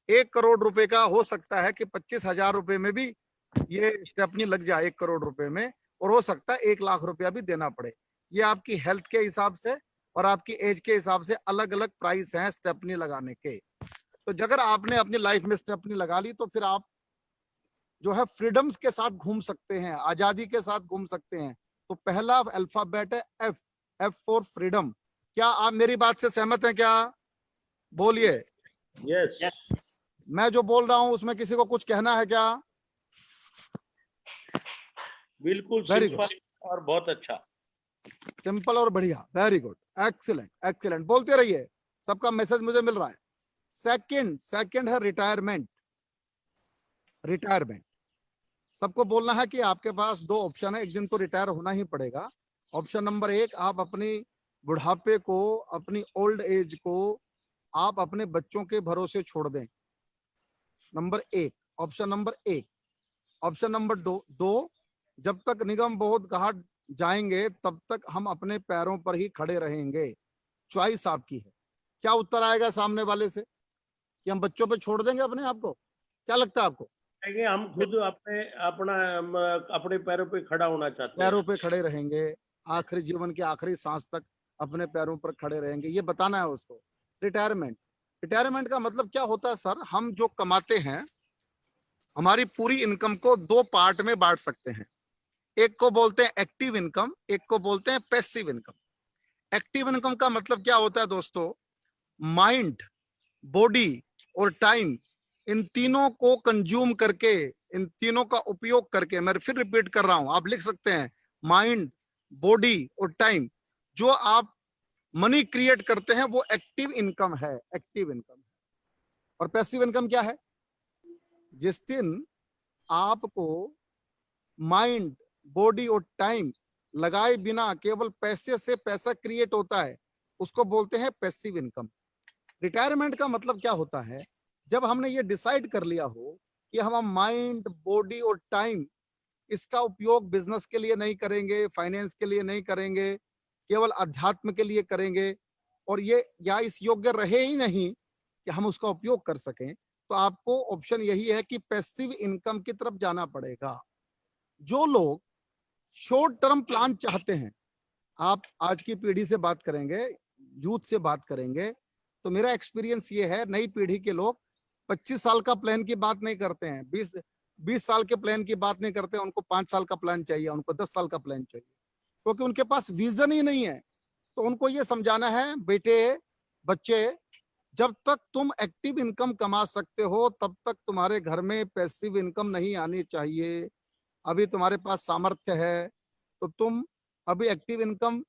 1 करोड़ रुपए का हो सकता है कि 25,000 रुपए में भी ये स्टेपनी लग जाए 1 करोड़ रुपए में, और हो सकता है 1 लाख रुपया भी देना पड़े। ये आपकी हेल्थ के हिसाब से और आपकी एज के हिसाब से अलग अलग प्राइस हैं स्टेपनी लगाने के। तो अगर आपने अपनी लाइफ में स्टेपनी लगा ली तो फिर आप जो है फ्रीडम्स के साथ घूम सकते हैं, आजादी के साथ घूम सकते हैं। तो पहला अल्फाबेट है एफ, एफ फॉर फ्रीडम। क्या आप मेरी बात से सहमत हैं? क्या बोलिए। यस यस, मैं जो बोल रहा हूं उसमें किसी को कुछ कहना है क्या? बिल्कुल Very सिंपल और बहुत अच्छा। सिंपल और बढ़िया, वेरी गुड, एक्सीलेंट एक्सीलेंट, बोलते रहिए, सबका मैसेज मुझे मिल रहा है। सेकंड है रिटायरमेंट। रिटायरमेंट सबको बोलना है कि आपके पास 2 ऑप्शन है, एक दिन तो रिटायर होना ही पड़ेगा। ऑप्शन नंबर 1, आप अपनी बुढ़ापे को, अपनी ओल्ड एज को आप अपने बच्चों के भरोसे छोड़ दें। Number 1, option number 1। Option number 2, जब तक निगम बोध घाट जाएंगे तब तक हम अपने पैरों पर ही खड़े रहेंगे। चॉइस आपकी है। क्या उत्तर आएगा सामने वाले से कि हम बच्चों पे छोड़ देंगे अपने आप को? क्या लगता है आपको? हम खुद अपने पैरों पे खड़ा होना चाहते हैं। पैरों पे खड़े रहेंगे, आखिरी जीवन के आखिरी सांस तक अपने पैरों पर खड़े रहेंगे, ये बताना है उसको। रिटायरमेंट का मतलब क्या होता है सर? हम जो कमाते हैं हमारी पूरी इनकम को 2 पार्ट में बांट सकते हैं। एक को बोलते हैं एक्टिव इनकम, एक को बोलते हैं पैसिव इनकम। एक्टिव इनकम का मतलब क्या होता है दोस्तों? माइंड, बॉडी और टाइम, इन तीनों को कंज्यूम करके, इन तीनों का उपयोग करके, मैं फिर रिपीट कर रहा हूं, आप लिख सकते हैं, माइंड, बॉडी और टाइम, जो आप मनी क्रिएट करते हैं वो एक्टिव इनकम है, एक्टिव इनकम। और पैसिव इनकम क्या है? जिस दिन आपको माइंड, बॉडी और टाइम लगाए बिना केवल पैसे से पैसा क्रिएट होता है, उसको बोलते हैं पैसिव इनकम। रिटायरमेंट का मतलब क्या होता है? जब हमने ये डिसाइड कर लिया हो कि हम माइंड, बॉडी और टाइम इसका उपयोग बिजनेस के लिए नहीं करेंगे, फाइनेंस के लिए नहीं करेंगे, केवल अध्यात्म के लिए करेंगे, और ये या इस योग्य रहे ही नहीं कि हम उसका उपयोग कर सकें, तो आपको ऑप्शन यही है कि पैसिव इनकम की तरफ जाना पड़ेगा। जो लोग शॉर्ट टर्म प्लान चाहते हैं, आप आज की पीढ़ी से बात करेंगे, यूथ से बात करेंगे, तो मेरा एक्सपीरियंस ये है, नई पीढ़ी के लोग 25 साल का प्लान की बात नहीं करते हैं, 20 साल के प्लान की बात नहीं करते हैं, उनको 5 साल का प्लान चाहिए, उनको 10 साल का प्लान चाहिए, क्योंकि उनके पास विजन ही नहीं है। तो उनको ये समझाना है, बेटे, बच्चे, जब तक तुम एक्टिव इनकम कमा सकते हो तब तक तुम्हारे घर में पैसिव इनकम नहीं आनी चाहिए। अभी तुम्हारे पास सामर्थ्य है तो तुम अभी एक्टिव इनकम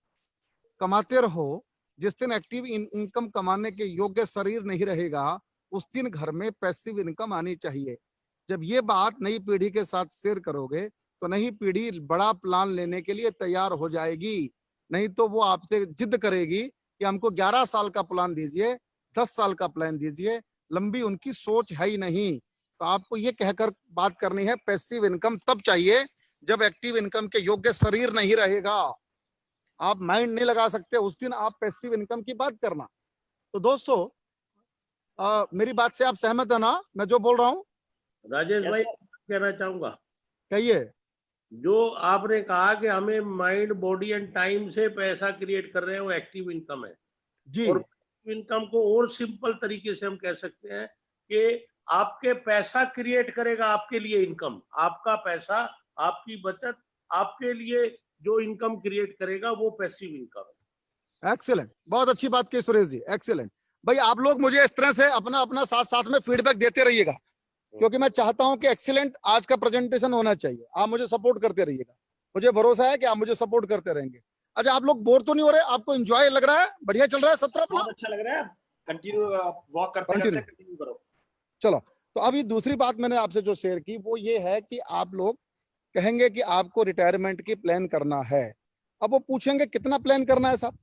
कमाते रहो। जिस दिन एक्टिव इनकम कमाने के योग्य शरीर नहीं रहेगा उस दिन घर में पैसिव इनकम आनी चाहिए। जब ये बात नई पीढ़ी के साथ शेयर करोगे तो नई पीढ़ी बड़ा प्लान लेने के लिए तैयार हो जाएगी। नहीं तो वो आपसे जिद करेगी कि हमको 11 साल का प्लान दीजिए, 10 साल का प्लान दीजिए, लंबी उनकी सोच है ही नहीं। तो आपको ये कहकर बात करनी है, पैसिव इनकम तब चाहिए जब एक्टिव इनकम के योग्य शरीर नहीं रहेगा। आप माइंड नहीं लगा सकते, उस दिन आप पैसिव इनकम की बात करना। तो दोस्तों मेरी बात से आप सहमत है ना, मैं जो बोल रहा हूँ? राजेश भाई कहना चाहूंगा, कहिए। जो आपने कहा कि हमें माइंड, बॉडी एंड टाइम से पैसा क्रिएट कर रहे हैं वो एक्टिव इनकम है, जी। और इनकम को और सिंपल तरीके से हम कह सकते हैं कि आपके पैसा क्रिएट करेगा आपके लिए इनकम, आपका पैसा, आपकी बचत आपके लिए जो इनकम क्रिएट करेगा वो पैसिव इनकम है। एक्सीलेंट, बहुत अच्छी बात की सुरेश जी, एक्सीलेंट। भाई आप लोग मुझे इस तरह से अपना अपना साथ साथ में फीडबैक देते रहिएगा, क्योंकि मैं चाहता हूं कि एक्सीलेंट आज का प्रेजेंटेशन होना चाहिए। आप मुझे सपोर्ट करते रहिएगा, मुझे भरोसा है कि आप मुझे सपोर्ट करते रहेंगे। अच्छा, आप लोग बोर तो नहीं हो रहे? आपको एंजॉय लग रहा है? बढ़िया चल रहा है सत्र अपना? बहुत अच्छा लग रहा है। कंटिन्यू वॉक करते Continue. करते कंटिन्यू करो। चलो, तो अभी दूसरी बात मैंने आपसे जो शेयर की वो ये है कि आप लोग कहेंगे कि आपको रिटायरमेंट की प्लान करना है। अब वो पूछेंगे कितना प्लान करना है साहब,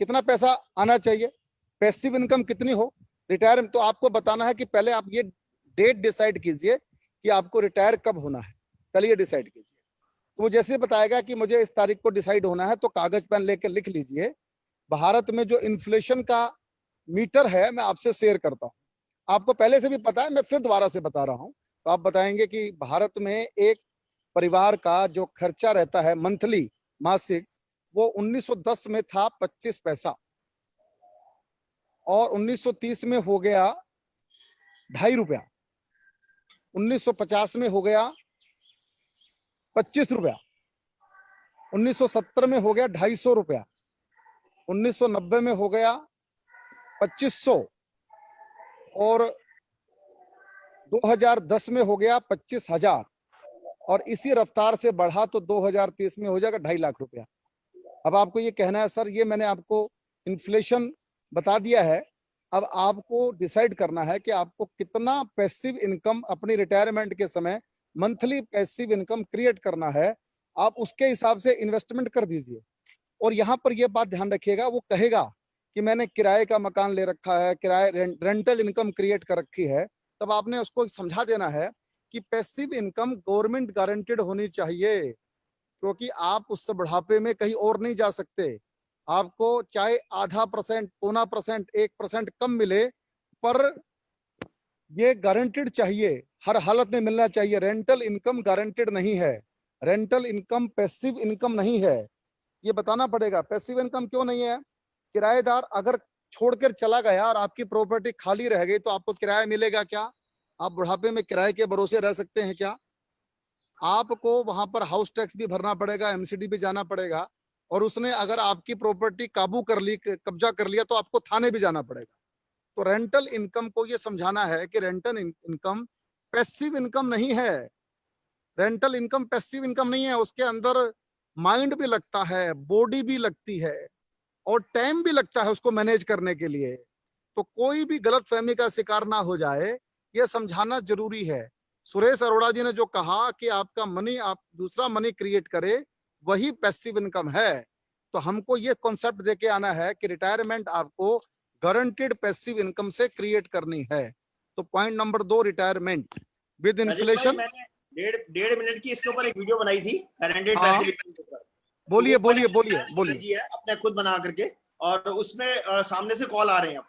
कितना पैसा आना चाहिए, पैसिव इनकम कितनी हो, रिटायर। तो आपको बताना है कि पहले आप ये डेट डिसाइड कीजिए कि आपको रिटायर कब होना है, पहले ये डिसाइड कीजिए। तो वो जैसे बताएगा कि मुझे इस तारीख को डिसाइड होना है, तो कागज पेन लेके लिख लीजिए। भारत में जो इन्फ्लेशन का मीटर है मैं आपसे शेयर करता हूँ, आपको पहले से भी पता है, मैं फिर दोबारा से बता रहा हूँ। तो आप बताएंगे कि भारत में एक परिवार का जो खर्चा रहता है मंथली, मासिक, वो 1910 में था 25 पैसा, और 1930 में हो गया 2.5 रुपया, 1950 में हो गया 25 रुपया, 1970 में हो गया 250 रुपया, 1990 में हो गया 2500, और 2010 में हो गया 25,000, और इसी रफ्तार से बढ़ा तो 2030 में हो जाएगा 2.5 लाख रुपया। अब आपको ये कहना है सर, ये मैंने आपको इन्फ्लेशन बता दिया है, अब आपको डिसाइड करना है कि आपको कितना पैसिव इनकम अपनी रिटायरमेंट के समय मंथली पैसिव इनकम क्रिएट करना है। आप उसके हिसाब से इन्वेस्टमेंट कर दीजिए। और यहाँ पर यह बात ध्यान रखिएगा, वो कहेगा कि मैंने किराए का मकान ले रखा है, किराए रेंटल इनकम क्रिएट कर रखी है, तब आपने उसको समझा देना है कि पैसिव इनकम गवर्नमेंट गारंटेड होनी चाहिए, क्योंकि आप उससे बुढ़ापे में कहीं और नहीं जा सकते। आपको चाहे 0.5%, 0.25%, 1% कम मिले, पर ये गारंटेड चाहिए, हर हालत में मिलना चाहिए। रेंटल इनकम गारंटेड नहीं है, रेंटल इनकम पैसिव इनकम नहीं है, ये बताना पड़ेगा। पैसिव इनकम क्यों नहीं है? किराएदार अगर छोड़कर चला गया और आपकी प्रॉपर्टी खाली रह गई तो आपको किराया मिलेगा क्या? आप बुढ़ापे में किराए के भरोसे रह सकते हैं क्या? आपको वहां पर हाउस टैक्स भी भरना पड़ेगा, एमसीडी भी जाना पड़ेगा, और उसने अगर आपकी प्रॉपर्टी काबू कर ली, कब्जा कर लिया, तो आपको थाने भी जाना पड़ेगा। तो रेंटल इनकम को ये समझाना है कि रेंटल इनकम पैसिव इनकम नहीं है, रेंटल इनकम पैसिव इनकम नहीं है। उसके अंदर माइंड भी लगता है, बॉडी भी लगती है, और टाइम भी लगता है उसको मैनेज करने के लिए। तो कोई भी गलतफहमी का शिकार ना हो जाए, ये समझाना जरूरी है। सुरेश अरोड़ा जी ने जो कहा कि आपका मनी, आप दूसरा मनी क्रिएट करे, वही पैसिव इनकम है। तो हमको ये कॉन्सेप्ट देके आना है कि रिटायरमेंट आपको गारंटेड पैसिव इनकम से क्रिएट करनी है। तो point number 2, retirement with inflation. मैंने 1.5 मिनट की इसके ऊपर एक वीडियो बनाई थी, गारंटेड हाँ। पैसिव इनकम के ऊपर। बोलिए वो बोलिए मैंने बोलिए बोलिए जी है अपने खुद बना करके, और उसमें सामने से कॉल आ रहे हैं। अब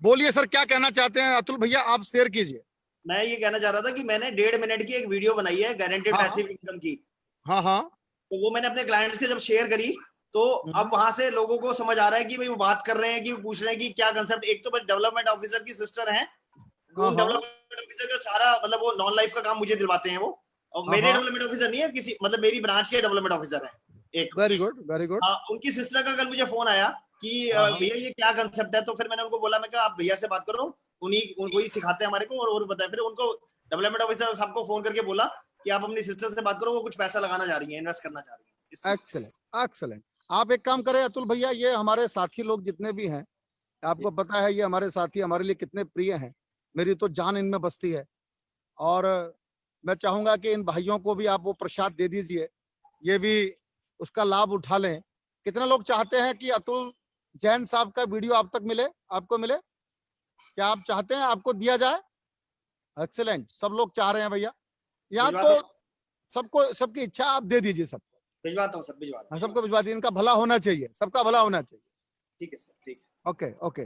बोलिए सर, क्या कहना चाहते हैं अतुल भैया, आप शेयर कीजिए। मैं ये कहना चाह रहा था कि मैंने 1.5 मिनट की एक वीडियो बनाई है गारंटेड हाँ। पैसिव इनकम की। हाँ हाँ। तो वो मैंने अपने क्लाइंट्स के जब शेयर करी, तो अब वहां से लोगों को समझ आ रहा है कि भाई वो बात कर रहे हैं, कि वो पूछ रहे हैं कि क्या कंसेप्ट। एक तो डेवलपमेंट ऑफिसर की सिस्टर है, हाँ, डेवलपमेंट ऑफिसर का सारा मतलब वो नॉन लाइफ का काम मुझे दिलवाते हैं वो, और मेरे डेवलपमेंट ऑफिसर नहीं है, किसी मतलब मेरी ब्रांच के डेवलपमेंट ऑफिसर है एक। Very good very good. हाँ, उनकी सिस्टर का कल मुझे फोन आया कि भैया ये क्या कंसेप्ट है। तो फिर मैंने उनको बोला, मैं कहा आप भैया से बात करो, उनको ही सिखाते हैं हमारे को, और बताया। फिर उनको डेवलपमेंट ऑफिसर सबको फोन करके बोला कि आप अपनी सिस्टर से बात करो, वो कुछ पैसा लगाना चाह रही है, इन्वेस्ट करना चाह रही है। Excellent excellent. आप एक काम करें अतुल भैया, ये हमारे साथी लोग जितने भी हैं, आपको पता है ये हमारे साथी हमारे लिए कितने प्रिय हैं, मेरी तो जान इनमें बसती है। और मैं चाहूंगा कि इन भाइयों को भी आप वो प्रसाद दे दीजिए, ये भी उसका लाभ उठा लें। कितने लोग चाहते हैं कि अतुल जैन साहब का वीडियो आप तक मिले, आपको मिले? क्या आप चाहते हैं आपको दिया जाए? एक्सीलेंट, सब लोग चाह रहे हैं भैया। यहाँ तो सबको, सबकी इच्छा, आप दे दीजिए सबको। भिजवाता हूँ सर, भिजवाता हूँ। सबको भिजवा दिए, इनका भला होना चाहिए, सबका भला होना चाहिए। ठीक है सर, ठीक है। Okay okay.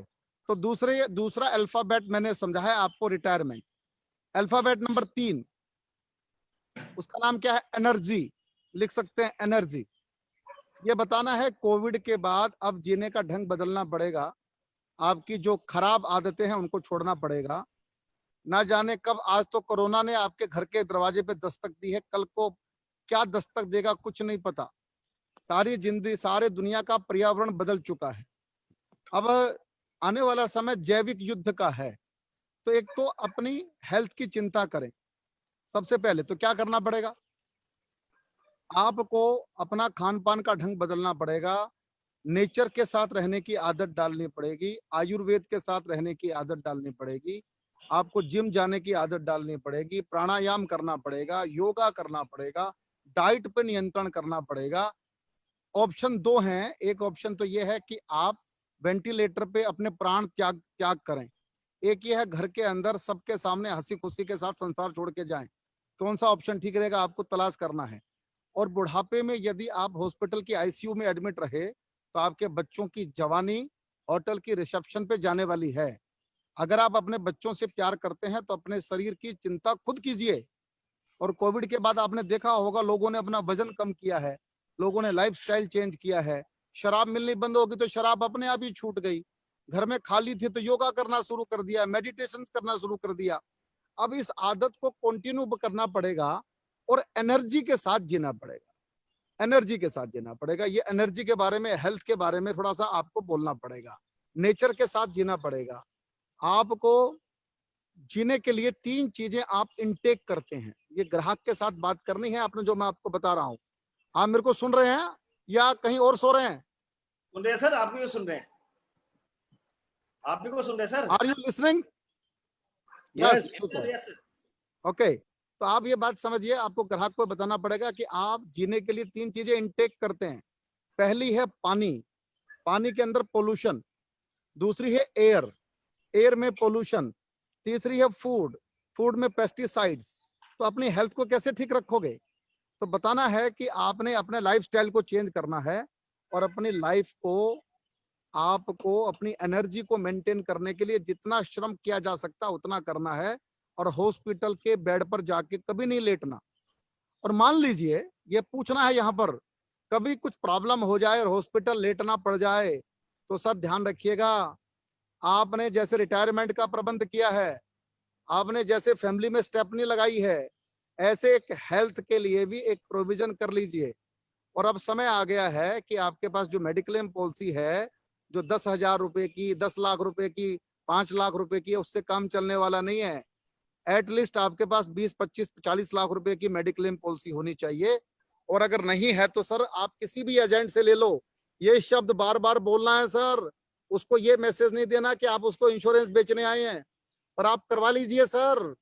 तो दूसरा अल्फाबेट मैंने समझा है आपको, रिटायरमेंट। अल्फाबेट नंबर 3, उसका नाम क्या है? एनर्जी। लिख सकते हैं एनर्जी। ये बताना है कोविड के बाद अब जीने का ढंग बदलना पड़ेगा। आपकी जो खराब आदतें हैं उनको छोड़ना पड़ेगा। ना जाने कब, आज तो कोरोना ने आपके घर के दरवाजे पे दस्तक दी है, कल को क्या दस्तक देगा कुछ नहीं पता। सारी जिंदगी, सारे दुनिया का पर्यावरण बदल चुका है। अब आने वाला समय जैविक युद्ध का है। तो एक तो अपनी हेल्थ की चिंता करें। सबसे पहले तो क्या करना पड़ेगा, आपको अपना खान पान का ढंग बदलना पड़ेगा, नेचर के साथ रहने की आदत डालनी पड़ेगी, आयुर्वेद के साथ रहने की आदत डालनी पड़ेगी, आपको जिम जाने की आदत डालनी पड़ेगी, प्राणायाम करना पड़ेगा, योगा करना पड़ेगा, डाइट पे नियंत्रण करना पड़ेगा। ऑप्शन दो हैं। एक ऑप्शन तो ये है कि आप वेंटिलेटर पे अपने प्राण त्याग त्याग करें। एक ये है घर के अंदर सबके सामने हंसी खुशी के साथ संसार छोड़ के जाएं। कौन सा ऑप्शन ठीक रहेगा आपको तलाश करना है। और बुढ़ापे में यदि आप हॉस्पिटल की आईसीयू में एडमिट रहे तो आपके बच्चों की जवानी होटल की रिसेप्शन पे जाने वाली है। अगर आप अपने बच्चों से प्यार करते हैं तो अपने शरीर की चिंता खुद कीजिए। और कोविड के बाद आपने देखा होगा लोगों ने अपना वजन कम किया है, लोगों ने लाइफस्टाइल चेंज किया है। शराब मिलनी बंद होगी तो शराब अपने आप ही छूट गई। घर में खाली थी तो योगा करना शुरू कर दिया, मेडिटेशन करना शुरू कर दिया। अब इस आदत को कंटिन्यू करना पड़ेगा और एनर्जी के साथ जीना पड़ेगा। एनर्जी के साथ जीना पड़ेगा। ये एनर्जी के बारे में, हेल्थ के बारे में थोड़ा सा आपको बोलना पड़ेगा। नेचर के साथ जीना पड़ेगा। आपको जीने के लिए 3 चीजें आप इनटेक करते हैं। ये ग्राहक के साथ बात करनी है आपने, जो मैं आपको बता रहा हूं। आप मेरे को सुन रहे हैं या कहीं और सो रहे हैं? सुन रहे हैं सर, आप भी को सुन रहे हैं, आप भी को सुन रहे हैं sir. Are you listening? Yes yes sir. Okay, तो आप ये बात समझिए, आपको ग्राहक को बताना पड़ेगा कि आप जीने के लिए 3 चीजें इनटेक करते हैं। पहली है पानी, पानी के अंदर पोल्यूशन। दूसरी है एयर, एयर में पोल्यूशन। तीसरी है फूड, फूड में पेस्टिसाइड्स। तो अपनी हेल्थ को कैसे ठीक रखोगे? तो बताना है कि आपने अपने लाइफस्टाइल को चेंज करना है और अपनी लाइफ को, आपको अपनी एनर्जी को मेंटेन करने के लिए जितना श्रम किया जा सकता उतना करना है। और हॉस्पिटल के बेड पर जाके कभी नहीं लेटना। और मान लीजिए ये पूछना है यहाँ पर, कभी कुछ प्रॉब्लम हो जाए और हॉस्पिटल लेटना पड़ जाए तो सर ध्यान रखिएगा, आपने जैसे रिटायरमेंट का प्रबंध किया है, आपने जैसे फैमिली में स्टेपनी लगाई है, ऐसे एक हेल्थ के लिए भी एक प्रोविजन कर लीजिए। और अब समय आ गया है कि आपके पास जो मेडिक्लेम पॉलिसी है, जो 10,000 रुपए की, 10 लाख रुपए की, 5 लाख रुपए की, उससे काम चलने वाला नहीं है। एटलीस्ट आपके पास 20, 25, 40 लाख रुपए की मेडिक्लेम पॉलिसी होनी चाहिए। और अगर नहीं है तो सर आप किसी भी एजेंट से ले लो। ये शब्द बार बार बोलना है सर, उसको ये मैसेज नहीं देना कि आप उसको इंश्योरेंस बेचने आए हैं। पर आप करवा लीजिए सर,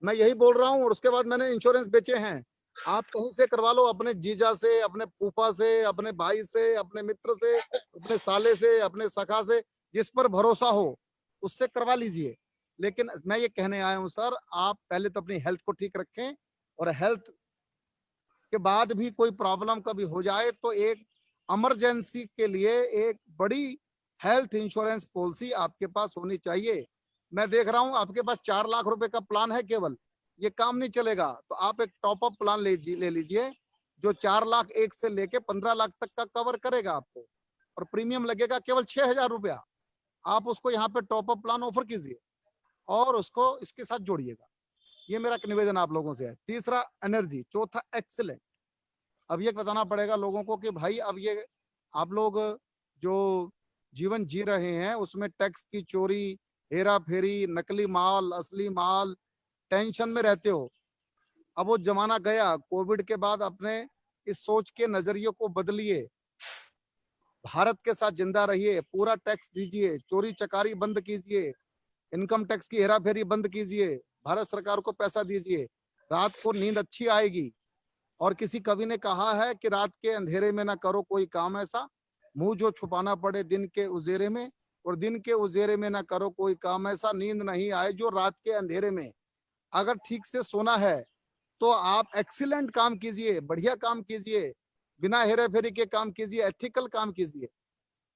मैं यही बोल रहा हूँ। और उसके बाद मैंने इंश्योरेंस बेचे हैं। आप कहीं से करवा लो, अपने जीजा से, अपने फूफा से, अपने भाई से, अपने मित्र से, अपने साले से, अपने सखा से, जिस पर भरोसा हो उससे करवा लीजिए। लेकिन मैं ये कहने आया हूं सर, आप पहले तो अपनी हेल्थ को ठीक रखें। और हेल्थ के बाद भी कोई प्रॉब्लम कभी हो जाए तो एक इमरजेंसी के लिए एक बड़ी हेल्थ इंश्योरेंस पॉलिसी आपके पास होनी चाहिए। मैं देख रहा हूं आपके पास 4 लाख रुपए का प्लान है केवल, ये काम नहीं चलेगा। तो आप एक टॉप अप प्लान ले लीजिए जो 4 लाख 1 से लेके 15 लाख तक का कवर करेगा आपको। और प्रीमियम लगेगा केवल 6,000 रुपया। आप उसको यहाँ पे टॉप अप प्लान ऑफर कीजिए और उसको इसके साथ जोड़िएगा। ये मेरा निवेदन आप लोगों से है। तीसरा एनर्जी, चौथा एक्सीलेंट। अब ये बताना पड़ेगा लोगों को कि भाई अब ये आप लोग जो जीवन जी रहे हैं उसमें टैक्स की चोरी, हेरा फेरी, नकली माल, असली माल, टेंशन में रहते हो। अब वो जमाना गया। कोविड के बाद अपने इस सोच के नजरिए को बदलिए, भारत के साथ जिंदा रहिए, पूरा टैक्स दीजिए, चोरी चकारी बंद कीजिए, इनकम टैक्स की हेरा फेरी बंद कीजिए, भारत सरकार को पैसा दीजिए, रात को नींद अच्छी आएगी। और किसी कवि ने कहा है कि रात के अंधेरे में ना करो कोई काम ऐसा, मुंह जो छुपाना पड़े दिन के उजेरे में, और दिन के उजेरे में ना करो कोई काम ऐसा, नींद नहीं आए जो रात के अंधेरे में। अगर ठीक से सोना है तो आप एक्सीलेंट काम कीजिए, बढ़िया काम कीजिए, बिना हेरा फेरी के काम कीजिए, एथिकल काम कीजिए।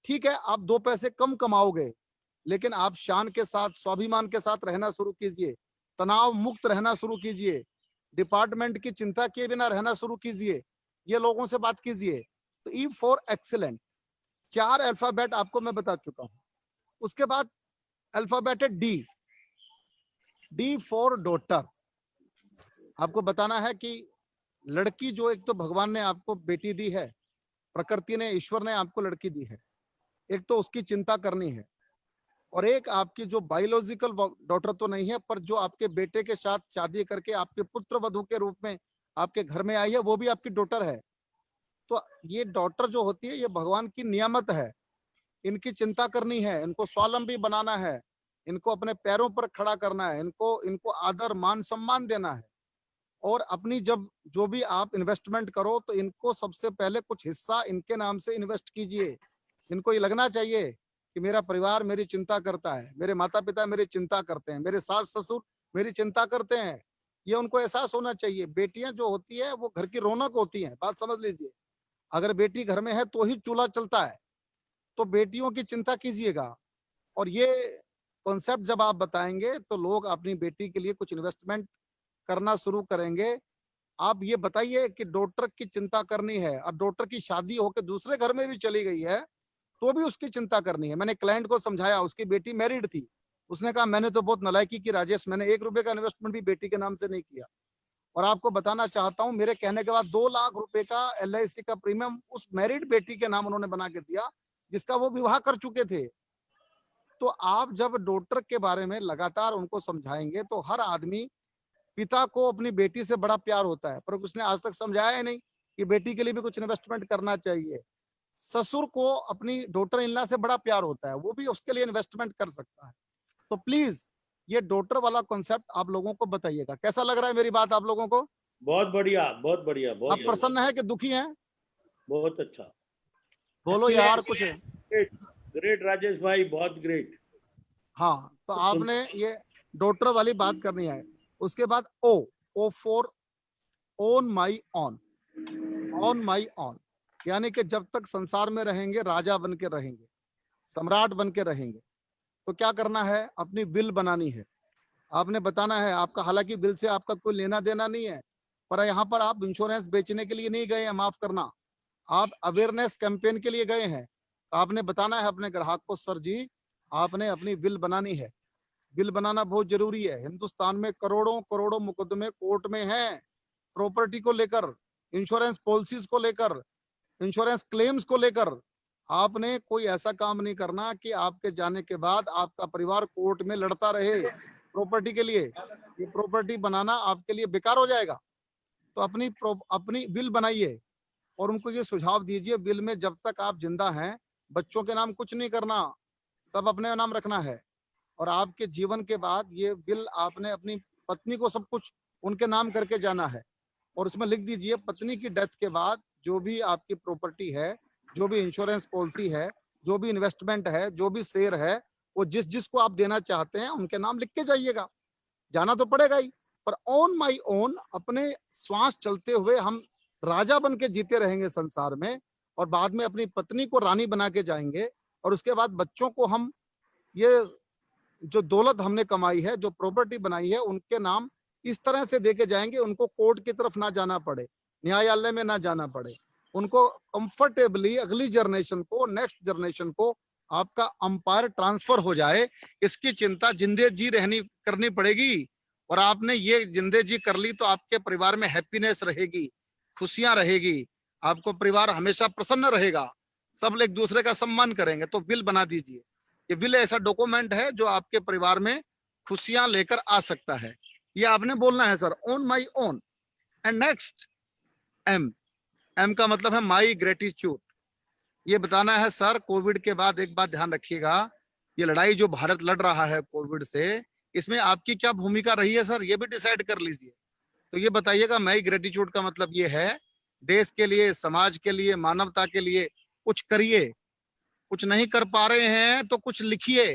ठीक है, आप 2 पैसे कम कमाओगे लेकिन आप शान के साथ, स्वाभिमान के साथ रहना शुरू कीजिए, तनाव मुक्त रहना शुरू कीजिए, डिपार्टमेंट की चिंता किए बिना रहना शुरू कीजिए, ये लोगों से बात कीजिए। तो ई फॉर एक्सीलेंट, 4 अल्फाबेट आपको मैं बता चुका हूं। उसके बाद अल्फाबेट है डी, डी फॉर डॉटर। आपको बताना है कि लड़की जो, एक तो भगवान ने आपको बेटी दी है, प्रकृति ने, ईश्वर ने आपको लड़की दी है, एक तो उसकी चिंता करनी है, और एक आपकी जो बायोलॉजिकल डॉटर तो नहीं है, पर जो आपके बेटे के साथ शादी करके आपके पुत्र वधू के रूप में आपके घर में आई है, वो भी आपकी डॉटर है। तो ये डॉटर जो होती है, ये भगवान की नियामत है, इनकी चिंता करनी है, इनको स्वावलंबी बनाना है, इनको अपने पैरों पर खड़ा करना है, इनको आदर मान सम्मान देना है। और अपनी जब जो भी आप इन्वेस्टमेंट करो तो इनको सबसे पहले कुछ हिस्सा इनके नाम से इन्वेस्ट कीजिए। इनको ये लगना चाहिए कि मेरा परिवार मेरी चिंता करता है, मेरे माता पिता मेरी चिंता करते हैं, मेरे सास ससुर मेरी चिंता करते हैं, ये उनको एहसास होना चाहिए। बेटियां जो होती है वो घर की रौनक होती हैं, बात समझ लीजिए। अगर बेटी घर में है तो ही चूल्हा चलता है, तो बेटियों की चिंता कीजिएगा। और ये कॉन्सेप्ट जब आप बताएंगे तो लोग अपनी बेटी के लिए कुछ इन्वेस्टमेंट करना शुरू करेंगे। आप ये बताइए कि डॉक्टर की चिंता करनी है, और डॉक्टर की शादी होकर दूसरे घर में भी चली गई है तो भी उसकी चिंता करनी है। मैंने क्लाइंट को समझाया, उसकी बेटी मैरिड थी, उसने कहा मैंने तो बहुत नालायकी की राजेश, मैंने 1 रुपए का इन्वेस्टमेंट भी बेटी के नाम से नहीं किया। और आपको बताना चाहता हूं, मेरे कहने के बाद 2 लाख रुपए का LIC का प्रीमियम उस मैरिड बेटी के नाम उन्होंने बना के दिया, जिसका वो विवाह कर चुके थे। तो आप जब डॉक्टर के बारे में लगातार उनको समझाएंगे तो हर आदमी, पिता को अपनी बेटी से बड़ा प्यार होता है, पर उसने आज तक समझाया ही नहीं कि बेटी के लिए भी कुछ इन्वेस्टमेंट करना चाहिए। ससुर को अपनी डॉटर इनला से बड़ा प्यार होता है, वो भी उसके लिए इन्वेस्टमेंट कर सकता है। तो प्लीज ये डॉटर वाला कॉन्सेप्ट आप लोगों को बताइएगा। कैसा लग रहा है मेरी बात आप लोगों को? बहुत बढ़िया, बहुत बढ़िया, बहुत आप प्रसन्न है कि दुखी हैं? बहुत अच्छा। बोलो यार कुछ। ग्रेट, ग्रेट राजेश भाई, बहुत ग्रेट। हाँ, तो आपने ये डॉटर वाली बात करनी है। उसके बाद O for own my on, on my on, यानी कि जब तक संसार में रहेंगे राजा बन के रहेंगे, सम्राट बन के रहेंगे। तो क्या करना है? अपनी विल बनानी है, आपने बताना है आपका, हालांकि विल से आपका कोई लेना देना नहीं है, पर यहाँ पर आप इंश्योरेंस बेचने के लिए नहीं गए हैं, माफ करना, आप अवेयरनेस कैंपेन के लिए गए हैं। तो आपने बताना है अपने ग्राहक को, सर जी आपने अपनी विल बनानी है। बिल बनाना बहुत जरूरी है। हिंदुस्तान में करोड़ों करोड़ों मुकदमे कोर्ट में हैं, प्रॉपर्टी को लेकर, इंश्योरेंस पॉलिसीज को लेकर, इंश्योरेंस क्लेम्स को लेकर। आपने कोई ऐसा काम नहीं करना कि आपके जाने के बाद आपका परिवार कोर्ट में लड़ता रहे प्रॉपर्टी के लिए। ये प्रॉपर्टी बनाना आपके लिए बेकार हो जाएगा। तो अपनी बिल बनाइए और उनको ये सुझाव दीजिए, बिल में जब तक आप जिंदा हैं बच्चों के नाम कुछ नहीं करना, सब अपने नाम रखना है। और आपके जीवन के बाद ये बिल आपने अपनी पत्नी को सब कुछ उनके नाम करके जाना है। और उसमें लिख दीजिए पत्नी की डेथ के बाद जो भी आपकी प्रॉपर्टी है, जो भी इंश्योरेंस पॉलिसी है, जो भी इन्वेस्टमेंट है, जो भी शेयर है, वो जिस जिसको आप देना चाहते हैं उनके नाम लिख के जाइएगा। जाना तो पड़ेगा ही, पर ऑन माई ओन, अपने श्वास चलते हुए हम राजा बन के जीते रहेंगे संसार में, और बाद में अपनी पत्नी को रानी बना के जाएंगे। और उसके बाद बच्चों को हम ये जो दौलत हमने कमाई है, जो प्रॉपर्टी बनाई है, उनके नाम इस तरह से देके जाएंगे, उनको कोर्ट की तरफ ना जाना पड़े, न्यायालय में ना जाना पड़े, उनको कंफर्टेबली अगली जनरेशन को, नेक्स्ट जनरेशन को आपका अंपायर ट्रांसफर हो जाए, इसकी चिंता जिंदे जी रहनी करनी पड़ेगी। और आपने ये जिंदे जी कर ली तो आपके परिवार में हैप्पीनेस रहेगी, खुशियां रहेगी, आपको परिवार हमेशा प्रसन्न रहेगा, सब एक दूसरे का सम्मान करेंगे। तो विल बना दीजिए। ये विल ऐसा डॉक्यूमेंट है जो आपके परिवार में खुशियां लेकर आ सकता है। ये आपने बोलना है sir, on my own. And next M, M का मतलब है माई ग्रेटिट्यूड। ये बताना है सर, कोविड के बाद एक बात ध्यान रखिएगा, ये लड़ाई जो भारत लड़ रहा है कोविड से, इसमें आपकी क्या भूमिका रही है सर, ये भी डिसाइड कर लीजिए। तो ये बताइएगा, माई ग्रेटिट्यूड का मतलब ये है, देश के लिए, समाज के लिए, मानवता के लिए कुछ करिए। कुछ नहीं कर पा रहे हैं तो कुछ लिखिए,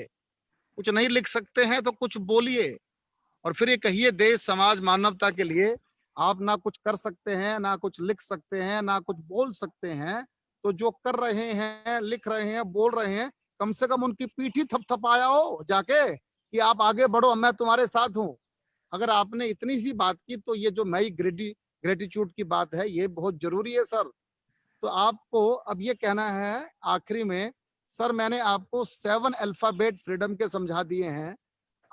कुछ नहीं लिख सकते हैं तो कुछ बोलिए, और फिर ये कहिए देश, समाज, मानवता के लिए आप ना कुछ कर सकते हैं, ना कुछ लिख सकते हैं, ना कुछ बोल सकते हैं, तो जो कर रहे हैं, लिख रहे हैं, बोल रहे हैं, कम से कम उनकी पीठी थपथपाया हो जाके कि आप आगे बढ़ो, मैं तुम्हारे साथ हूं। अगर आपने इतनी सी बात की तो ये जो माई ग्रेटिट्यूड की बात है ये बहुत जरूरी है सर। तो आपको अब ये कहना है आखिरी में, सर मैंने आपको 7 अल्फाबेट फ्रीडम के समझा दिए हैं।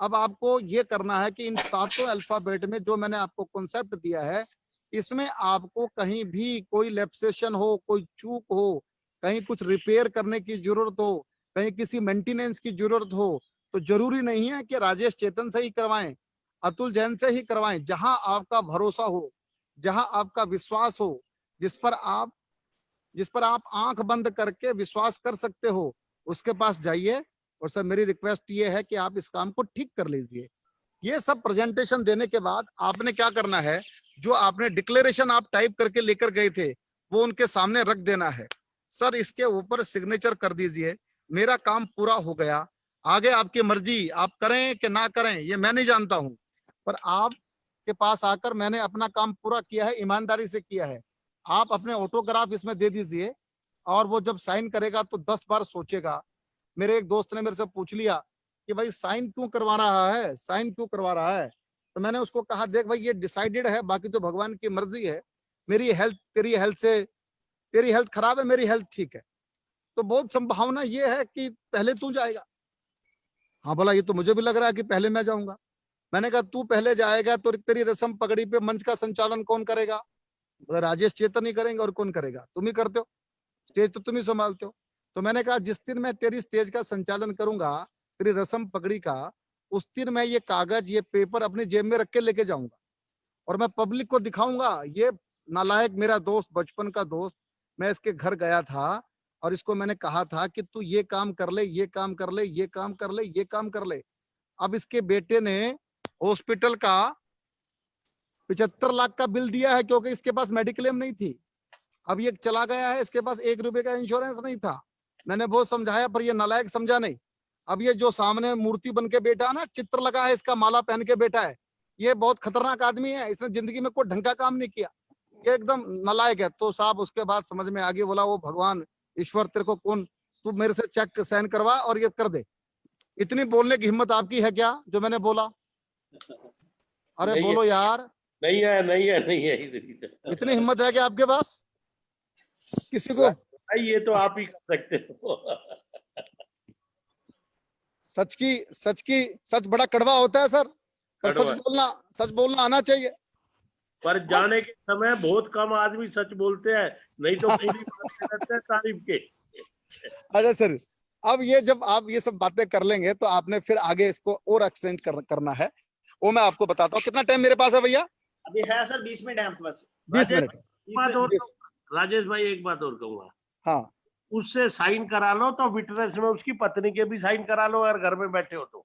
अब आपको ये करना है कि इन 7 अल्फाबेट में जो मैंने आपको कॉन्सेप्ट दिया है, इसमें आपको कहीं भी कोई लैप्सेशन हो, कोई चूक हो, कहीं कुछ रिपेयर करने की जरूरत हो, कहीं किसी मेंटेनेंस की जरूरत हो, तो जरूरी नहीं है कि राजेश चेतन से ही करवाएं, अतुल जैन से ही करवाएं। जहां आपका भरोसा हो, जहां आपका विश्वास हो, जिस पर आप आंख बंद करके विश्वास कर सकते हो, उसके पास जाइए। और सर मेरी रिक्वेस्ट ये है कि आप इस काम को ठीक कर लीजिए। ये सब प्रेजेंटेशन देने के बाद आपने क्या करना है, जो आपने डिक्लेरेशन आप टाइप करके लेकर गए थे वो उनके सामने रख देना है। सर इसके ऊपर सिग्नेचर कर दीजिए, मेरा काम पूरा हो गया। आगे आपकी मर्जी, आप करें कि ना करें ये मैं नहीं जानता हूं, पर आप के पास आकर मैंने अपना काम पूरा किया है, ईमानदारी से किया है। आप अपने ऑटोग्राफ इसमें दे दीजिए, और वो जब साइन करेगा तो 10 बार सोचेगा। मेरे एक दोस्त ने मेरे से पूछ लिया कि भाई साइन क्यों करवा रहा है, साइन क्यों करवा रहा है, तो मैंने उसको कहा देख भाई ये डिसाइडेड है, बाकी तो भगवान की मर्जी है। मेरी हेल्थ तेरी हेल्थ से, तेरी हेल्थ खराब है, मेरी हेल्थ ठीक है, तो बहुत संभावना ये है कि पहले तू जाएगा। हाँ बोला ये तो मुझे भी लग रहा है कि पहले मैं जाऊंगा। मैंने कहा तू पहले जाएगा तो तेरी रस्म पगड़ी पे मंच का संचालन कौन करेगा? राजेश चेतन ही करेंगे, और कौन करेगा? तुम ही करते हो, स्टेज तो तुम ही संभालते हो। तो मैंने कहा जिस दिन मैं तेरी स्टेज का संचालन करूंगा, तेरी रस्म पगड़ी का, उस दिन मैं ये कागज, ये पेपर अपनी जेब में रख के लेके जाऊंगा, और मैं पब्लिक को दिखाऊंगा ये नालायक मेरा दोस्त, बचपन का दोस्त। मैं इसके घर गया था और इसको मैंने कहा था कि तू ये काम कर ले, ये काम कर ले, ये काम कर ले, ये काम कर ले। अब इसके बेटे ने हॉस्पिटल का 75 लाख का बिल दिया है, क्योंकि इसके पास मेडिक्लेम नहीं थी। अब ये चला गया है, इसके पास 1 रुपए का इंश्योरेंस नहीं था। मैंने बहुत समझाया पर ये नालायक समझा नहीं। अब ये जो सामने मूर्ति बन के बैठा है ना, चित्र लगा है इसका, माला पहन के बैठा है, ये बहुत खतरनाक आदमी है। इसने जिंदगी में कोई ढंग का काम नहीं किया, ये एकदम नालायक है। तो साहब उसके बाद समझ में आगे, बोला वो भगवान ईश्वर तेरे को कौन, तू मेरे से चेक साइन करवा और ये कर दे। इतनी बोलने की हिम्मत आपकी है क्या जो मैंने बोला? अरे नहीं बोलो है, यार, नहीं है, नहीं है, नहीं है, इधर इतनी हिम्मत है क्या आपके पास? किसी को भाई ये तो आप ही कर सकते हो। सच बड़ा कड़वा होता है सर, पर कड़वा। सच बोलना आना चाहिए। पर जाने के समय बहुत कम आदमी सच बोलते हैं, नहीं तो पूरी बात करते हैं तारीफ के। अच्छा सर, अब ये जब आप ये सब बातें कर लेंगे तो आपने फिर आगे इसको और एक्सटेंड करना है, वो मैं आपको बताता हूँ। कितना टाइम मेरे पास है भैया? अभी है सर 20 मिनट है आपके पास। 20 मिनट। बात और राजेश भाई, एक बात और कहूंगा, हाँ उससे साइन करा लो तो विटनेस में उसकी पत्नी के भी साइन करा लो, अगर घर में बैठे हो तो।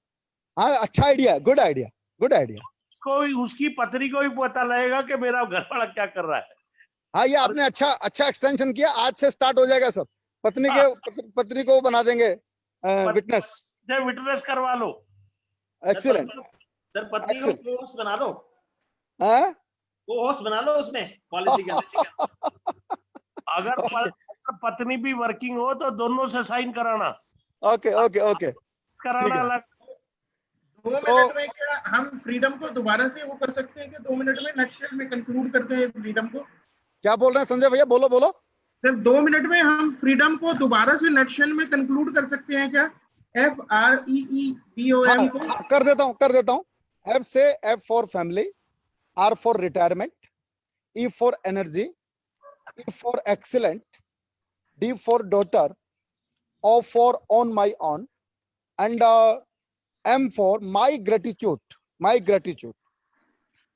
हाँ, अच्छा idea, good idea, good idea. उसको, उसकी पत्नी को भी पता लगेगा कि मेरा घर वाला क्या कर रहा है। हाँ ये आपने अच्छा एक्सटेंशन किया, आज से स्टार्ट हो जाएगा सब। पत्नी को बना देंगे विटनेस, विटनेस करवा लो। एक्सीलेंट। सर पत्नी को को-होस्ट बना लो, हाँ को-होस्ट बना लो उसमें पॉलिसी का। अगर पत्नी भी वर्किंग हो तो दोनों से साइन कराना। ओके ओके ओके, कराना अलग। 2 मिनट में क्या हम फ्रीडम को दोबारा से वो कर सकते हैं कि 2 मिनट में नटशेल में कंक्लूड करते हैं फ्रीडम को? क्या बोल रहे हैं संजय भैया? बोलो बोलो सर, 2 मिनट में हम फ्रीडम को दोबारा से नटशेल में कंक्लूड कर सकते हैं क्या? FREEDOM को कर देता हूँ। F से F for family, R for retirement, E for energy, E for excellent, D for daughter, O for on my on, and M for my gratitude.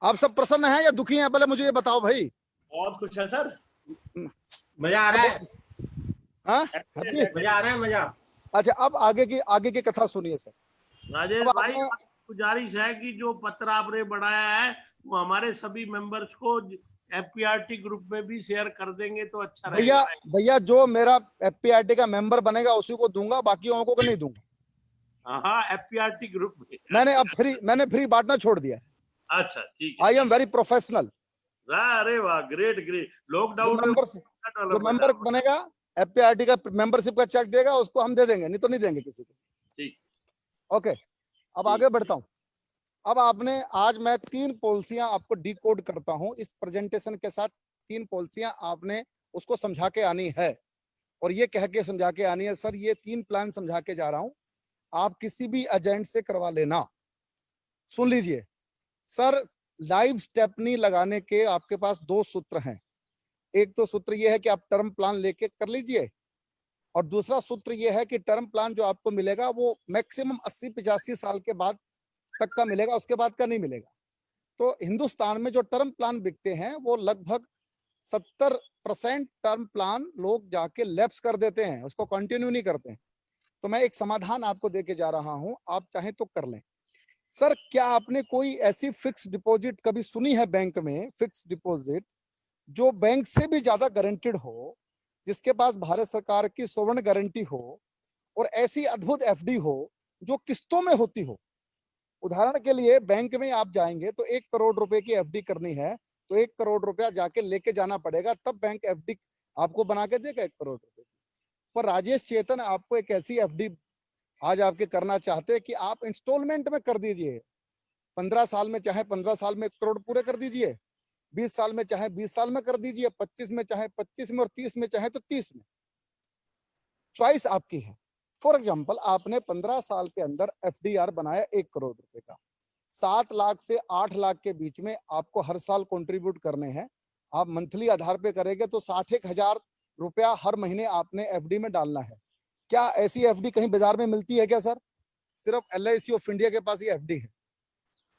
आप सब प्रसन्न हैं या दुखी हैं? पहले मुझे ये बताओ भाई। बहुत खुश है सर, मजा आ रहा है, हाँ मजा आ रहा है, मजा। अच्छा, अब आगे की कथा सुनिए सर। राजेश भाई, गुजारिश है कि जो पत्र आपने बढ़ाया है वो हमारे सभी मेंबर्स को FPRT ग्रुप में भी शेयर कर देंगे तो अच्छा रहेगा। भैया जो मेरा FPRT का मेंबर बनेगा उसी को दूंगा, बाकी को नहीं दूंगा। हाँ, FPRT ग्रुप में मैंने फ्री बांटना छोड़ दिया। अच्छा ठीक है। I am very professional. अरे वाह, ग्रेट ग्रेट। लॉकडाउन जो मेंबर बनेगा, FPRT का मेंबरशिप का चेक देगा, उसको हम दे देंगे, नहीं तो नहीं देंगे किसी को। ठीक, ओके, अब आगे बढ़ता हूँ। अब आज मैं 3 पॉलिसियां आपको डिकोड करता हूं। इस प्रेजेंटेशन के साथ 3 पॉलिसियां आपने उसको समझा के आनी है। और ये कह के समझा के आनी है सर ये 3 प्लान समझा के जा रहा हूं, आप किसी भी एजेंट से करवा लेना। सुन लीजिए सर, लाइव स्टेपनी लगाने के आपके पास 2 सूत्र हैं। एक तो सूत्र ये है कि आप टर्म प्लान लेके कर लीजिए, और दूसरा सूत्र ये है कि टर्म प्लान जो आपको मिलेगा वो मैक्सिमम 80-85 साल के बाद तक का मिलेगा, उसके बाद का नहीं मिलेगा। तो हिंदुस्तान में जो टर्म प्लान बिकते हैं वो लगभग 70% टर्म प्लान लोग जाके लैप्स कर देते हैं, उसको कंटिन्यू नहीं करते हैं। तो मैं एक समाधान आपको देके जा रहा हूं, आप चाहें तो कर लें। सर क्या आपने कोई ऐसी फिक्स डिपॉजिट कभी सुनी है बैंक में, फिक्स डिपॉजिट जो बैंक से भी ज्यादा गारंटेड हो, जिसके पास भारत सरकार की स्वर्ण गारंटी हो, और ऐसी अद्भुत एफडी हो जो किस्तों में होती हो? उदाहरण के लिए बैंक में आप जाएंगे तो 1 करोड़ रुपए की एफडी करनी है तो 1 करोड़ रुपया जाके लेके जाना पड़ेगा, तब बैंक एफडी आपको बना के देगा 1 करोड़ रुपए। पर राजेश चेतन आपको एक ऐसी एफडी आज आपके करना चाहते हैं कि आप इंस्टॉलमेंट में कर दीजिए। 15 साल में चाहे 15 साल में 1 करोड़ पूरे कर दीजिए, 20 साल में चाहे 20 साल में कर दीजिए, 25 में चाहे 25 में, और 30 में चाहे तो 30 में। चॉइस आपकी है। फॉर एग्जाम्पल आपने 15 साल के अंदर एफडीआर बनाया 1 करोड़ रुपए का, 7 लाख से 8 लाख के बीच में आपको हर साल कंट्रीब्यूट करने हैं। आप मंथली आधार पे करेंगे तो 61,000 रुपया हर महीने आपने एफडी में डालना है। क्या ऐसी एफडी कहीं बाजार में मिलती है क्या सर? सिर्फ LIC ऑफ इंडिया के पास ये एफडी है।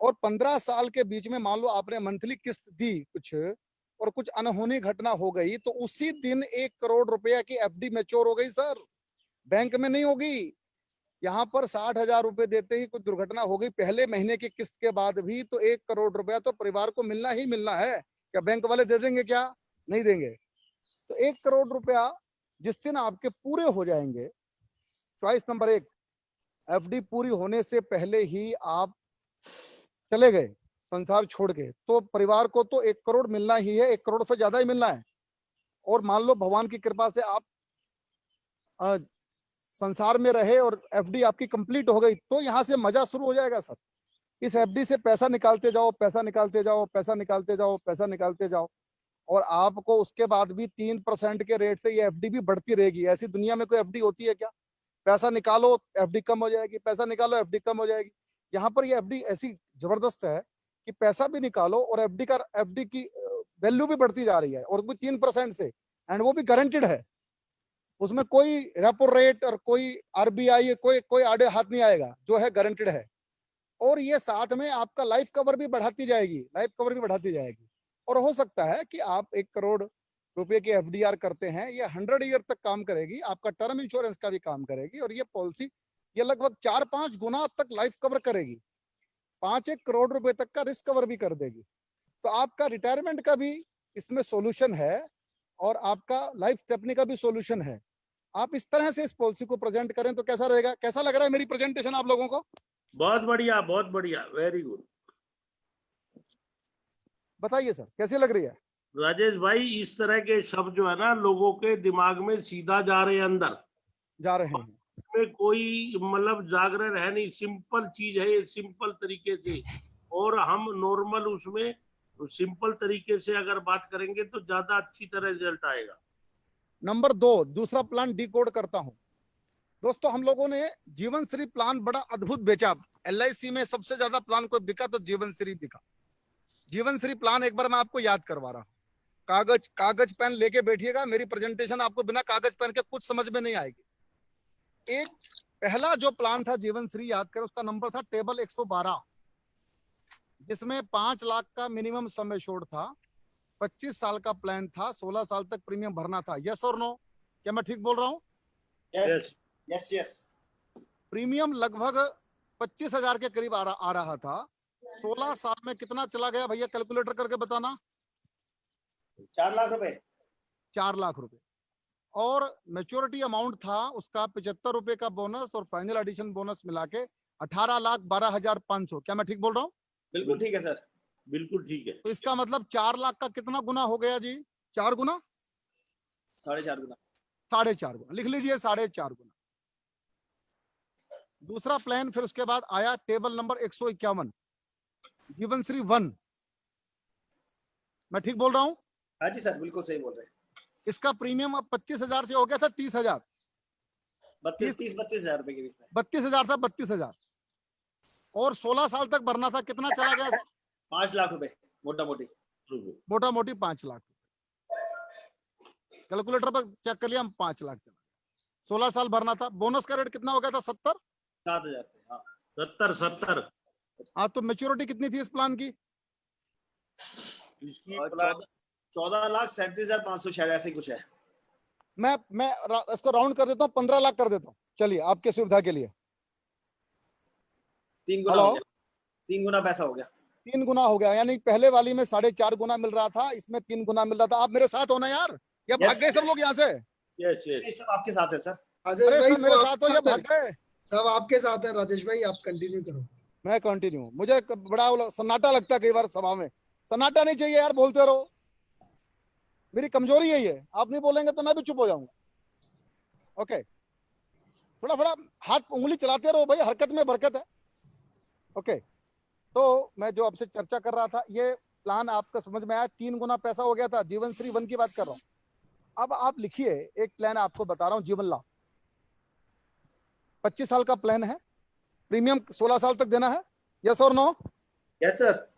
और 15 साल के बीच में मान लो आपने मंथली किस्त दी कुछ, और कुछ अनहोनी घटना हो गई तो उसी दिन 1 करोड़ रुपया की एफडी मैच्योर हो गई सर, बैंक में नहीं होगी। यहाँ पर 60,000 रुपए देते ही कुछ दुर्घटना हो गई पहले महीने की किस्त के बाद भी, तो 1 करोड़ रुपया तो परिवार को मिलना ही मिलना है। क्या बैंक वाले दे देंगे? क्या नहीं देंगे। तो 1 करोड़ रुपया जिस दिन आपके पूरे हो जाएंगे, चॉइस नंबर 1, एफडी पूरी होने से पहले ही आप चले गए संसार छोड़ के, तो परिवार को तो 1 करोड़ मिलना ही है, 1 करोड़ से ज्यादा ही मिलना है। और मान लो भगवान की कृपा से आप संसार में रहे और एफडी आपकी कंप्लीट हो गई, तो यहाँ से मजा शुरू हो जाएगा सर। इस एफडी से पैसा निकालते जाओ, पैसा निकालते जाओ, पैसा निकालते जाओ, पैसा निकालते जाओ, और आपको उसके बाद भी 3% के रेट से ये एफडी भी बढ़ती रहेगी। ऐसी दुनिया में कोई एफडी होती है क्या? पैसा निकालो एफडी कम हो जाएगी, पैसा निकालो एफडी कम हो जाएगी। यहाँ पर ये एफडी ऐसी जबरदस्त है कि पैसा भी निकालो और एफडी की वैल्यू भी बढ़ती जा रही है, और वो 3% से, एंड वो भी गारंटेड है। उसमें कोई रेपो रेट और कोई RBI कोई आड़े हाथ नहीं आएगा, जो है गारंटेड है। और ये साथ में आपका लाइफ कवर भी बढ़ाती जाएगी, और हो सकता है कि आप 1 करोड़ रुपए की एफडीआर करते हैं, ये 100 ईयर तक काम करेगी, आपका टर्म इंश्योरेंस का भी काम करेगी, और ये पॉलिसी ये लगभग 4-5 गुना तक लाइफ कवर करेगी, 5-1 करोड़ रुपए तक का रिस्क कवर भी कर देगी। तो आपका रिटायरमेंट का भी इसमें सॉल्यूशन है, और आपका लाइफ स्टेपनी का भी सॉल्यूशन है। आप इस तरह से इस पॉलिसी को प्रेजेंट करें तो कैसा रहेगा? कैसा लग रहा है मेरी प्रेजेंटेशन आप लोगों को? बहुत बढ़िया, वेरी गुड। बताइए सर कैसी लग रही है? राजेश भाई, इस तरह के शब्द जो है ना लोगों के दिमाग में सीधा जा रहे हैं, अंदर जा रहे हैं, में कोई मतलब जागरण है नहीं, सिंपल चीज है ये, सिंपल तरीके से, और हम नॉर्मल उसमें सिंपल तरीके से अगर बात करेंगे तो ज्यादा अच्छी तरह रिजल्ट आएगा। नंबर 2, दूसरा प्लान डिकोड करता हूं। दोस्तों हम लोगों ने जीवन श्री प्लान बड़ा अद्भुत बेचा। LIC में सबसे ज्यादा प्लान कोई बिका तो जीवन श्री बिका। जीवन श्री प्लान एक बार मैं आपको याद करवा रहा हूं। कागज पेन लेके बैठिएगा, मेरी प्रेजेंटेशन आपको बिना कागज पेन के कुछ समझ में नहीं आएगी। एक पहला जो प्लान था जीवन श्री, याद करें, उसका नंबर था टेबल 112, जिसमें 5 लाख का मिनिमम सम एश्योर्ड था, 25 साल का प्लान था, 16 साल तक प्रीमियम भरना था। यस और नो? क्या मैं ठीक बोल रहा हूँ? यस। प्रीमियम लगभग 25,000 के करीब आ रहा था। 16 साल में कितना चला गया भैया, कैलकुलेटर करके बताना। 4 लाख रुपए। 4 लाख रुपए। और मैच्योरिटी अमाउंट था उसका 75 रुपए का बोनस और फाइनल एडिशन बोनस मिला के 18,12,500। क्या मैं ठीक बोल रहा हूँ? बिल्कुल ठीक है सर, बिल्कुल ठीक है। तो इसका मतलब 4 लाख का कितना गुना हो गया जी? 4 गुना? 4.5 गुना। 4.5 गुना, लिख लीजिए 4.5 गुना। दूसरा प्लान फिर उसके बाद आया टेबल नंबर 151, जीवनश्री 1। मैं ठीक बोल रहा हूं? हाँ जी सर, बिल्कुल सही बोल रहे हैं। इसका प्रीमियम अब 25,000 से हो गया था 30,000, 32,000 रुपए के बीच में। 32,000 था 32,000, और 16 साल तक भरना था। कितना चला गया? 5 लाख रुपए मोटा मोटी। मोटा मोटी 5 लाख। कैलकुलेटर पर चेक कर लिया हम, 5 लाख चला। 16 साल भरना था। बोनस का रेट कितना हो गया था? 70। 7,000 रुपए। हाँ 70। हाँ, तो मेच्योरिटी कितनी थी इस प्लान की? इसकी और प्लान 14,37,500 शायद ऐसे ही कुछ है। मैं इसको राउंड कर देता हूँ, 15 लाख कर देता हूँ। चलिए आपके सुविधा के लिए। 3 गुना हेलो? हो गया, 3 गुना पैसा हो गया। 3 गुना हो गया, यानी पहले वाली में 4.5 गुना मिल रहा था, इसमें 3 गुना मिल रहा था। आप मेरे साथ होना यार, या भाग गए सब लोग यहाँ से? यस ये सब आपके साथ है सर। राजेश अरे भाई सब मेरे साथ हो या भाग गए? सब आपके साथ है। राजेश भाई आप कंटिन्यू करो। मैं कंटिन्यू। मुझे बड़ा सन्नाटा लगता है कई बार सभा में। सन्नाटा नहीं चाहिए यार, बोलते रहो। मेरी कमजोरी यही है, आप नहीं बोलेंगे तो मैं भी चुप हो जाऊंगा। ओके, थोड़ा थोड़ा हाथ उंगली चलाते रहो भाई, हरकत में बरकत है। ओके, तो मैं जो आपसे चर्चा कर रहा था, ये प्लान आपका समझ में आया? 3 गुना पैसा हो गया था। जीवन श्री 1 की बात कर रहा हूँ। अब आप लिखिए, एक प्लान आपको बता रहा हूँ, जीवन लाभ। 25 साल का प्लान है, प्रीमियम 16 साल तक देना है। यस और नो? Yes sir.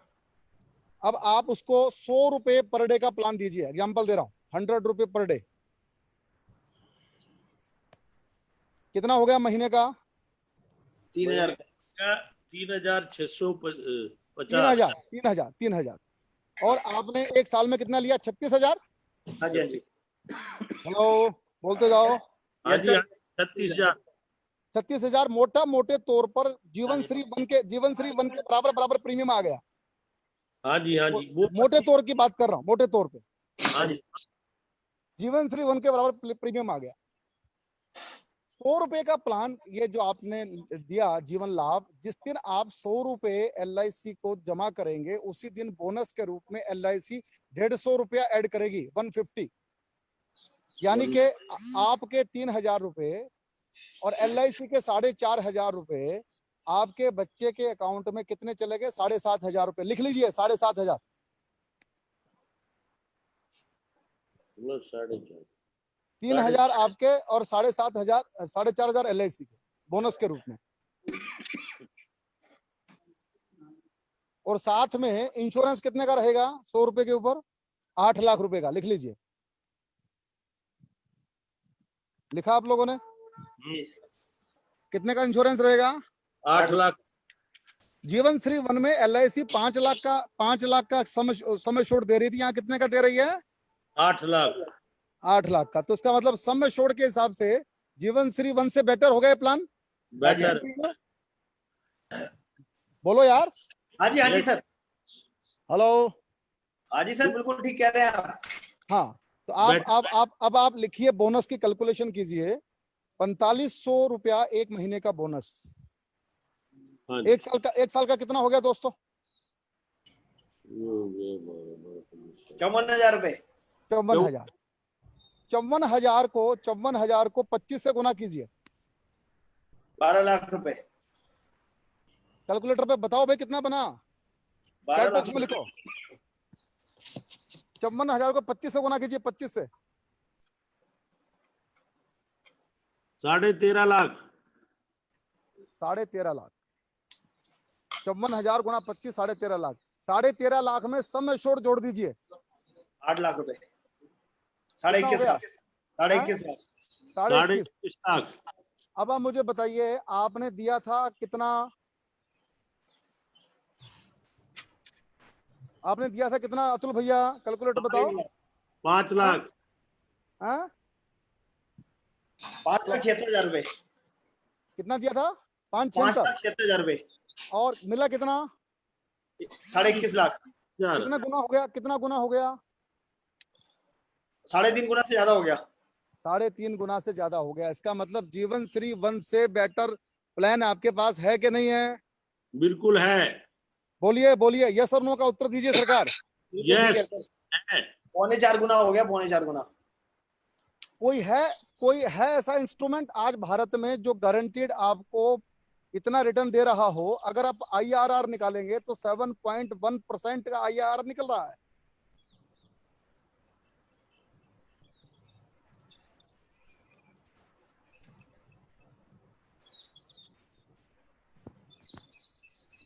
अब आप उसको 100 रुपए पर डे का प्लान दीजिए। एग्जाम्पल दे रहा हूं, 100 रुपए पर डे। कितना हो गया महीने का? 3,000। 3,650। 3,000। और आपने एक साल में कितना लिया? 36,000। हाँ जी हाँ जी। हेलो, बोलते जाओ। हाँ यस जी सर। 36,000। 36,000 मोटा मोटे तौर पर जीवन श्री बन के बराबर बराबर प्रीमियम आ गया। हाँ जी वो मोटे तौर की बात कर रहा हूँ, मोटे तौर पे हाँ जी जीवन श्री 1 के बराबर प्रीमियम आ गया। 100 रुपए का प्लान, ये जो आपने दिया जीवन लाभ, जिस दिन आप 100 रुपए LIC को जमा करेंगे, उसी दिन बोनस के रूप में LIC 150 रुपया ऐड करेगी, 150। यानी कि आपके 3,000 रुपए और LIC के 4,500 रुपए आपके बच्चे के अकाउंट में कितने चले गए? 7,500 रुपए। लिख लीजिए, 7,500। 3,000 आपके और 7,500 4,500 LIC के बोनस के रूप में। और साथ में इंश्योरेंस कितने का रहेगा? 100 रुपए के ऊपर 8 लाख रुपए का। लिख लीजिए। लिखा आप लोगों ने? कितने का इंश्योरेंस रहेगा? 8 लाख। जीवन श्री 1 में LIC 5 लाख का सम एश्योर्ड दे रही थी, यहाँ कितने का दे रही है? 8 लाख। 8 लाख का। तो इसका मतलब सम एश्योर्ड के हिसाब से जीवन श्री 1 से बेटर हो गए प्लान। बेटर। बोलो यार। हाँ जी सर। हेलो? हाँ जी सर, बिल्कुल ठीक कह रहे हैं आप। हाँ, तो अब आप लिखिए, बोनस की कैलकुलेशन कीजिए। 4,500 रुपया एक महीने का बोनस। हाँ एक साल का कितना हो गया दोस्तों? 54,000 रुपए। 54,000। 54,000 को 25 से गुना कीजिए। 12 लाख रुपए। कैलकुलेटर पे बताओ भाई कितना बना? 12 चैट लाख बॉक्स में लिखो। 54,000 को 25 से गुना कीजिए। 25 से 13.5 लाख। 13.5 लाख। 54,000 गुना 25, 13.5 लाख। 13.5 लाख में सम एश्योर्ड जोड़ दीजिए। 8 लाख रुपए। 21.5 लाख। 21.5 लाख। 21.5 लाख। अब आप मुझे बताइए, आपने दिया था कितना? आपने दिया था कितना अतुल भैया? कैलकुलेटर बताओ। 5 लाख। हाँ? 5,76,000 रुपए। कितना दिया था? 5,76,000 रुपए। और मिला कितना? 21.5 लाख। कितना गुना हो गया? कितना गुना हो गया? 3.5 गुना से ज्यादा हो गया। 3.5 गुना से ज्यादा हो गया। इसका मतलब जीवन श्री 1 से बेटर प्लान आपके पास है कि नहीं है? बिल्कुल है। बोलिए बोलिए, यस और नो का उत्तर दीजिए सरकार। यस। 4.25 गुना हो गया। 4.25 गुना। कोई है ऐसा इंस्ट्रूमेंट आज भारत में जो गारंटीड आपको इतना रिटर्न दे रहा हो? अगर आप IRR निकालेंगे तो 7.1% का IRR निकल रहा है।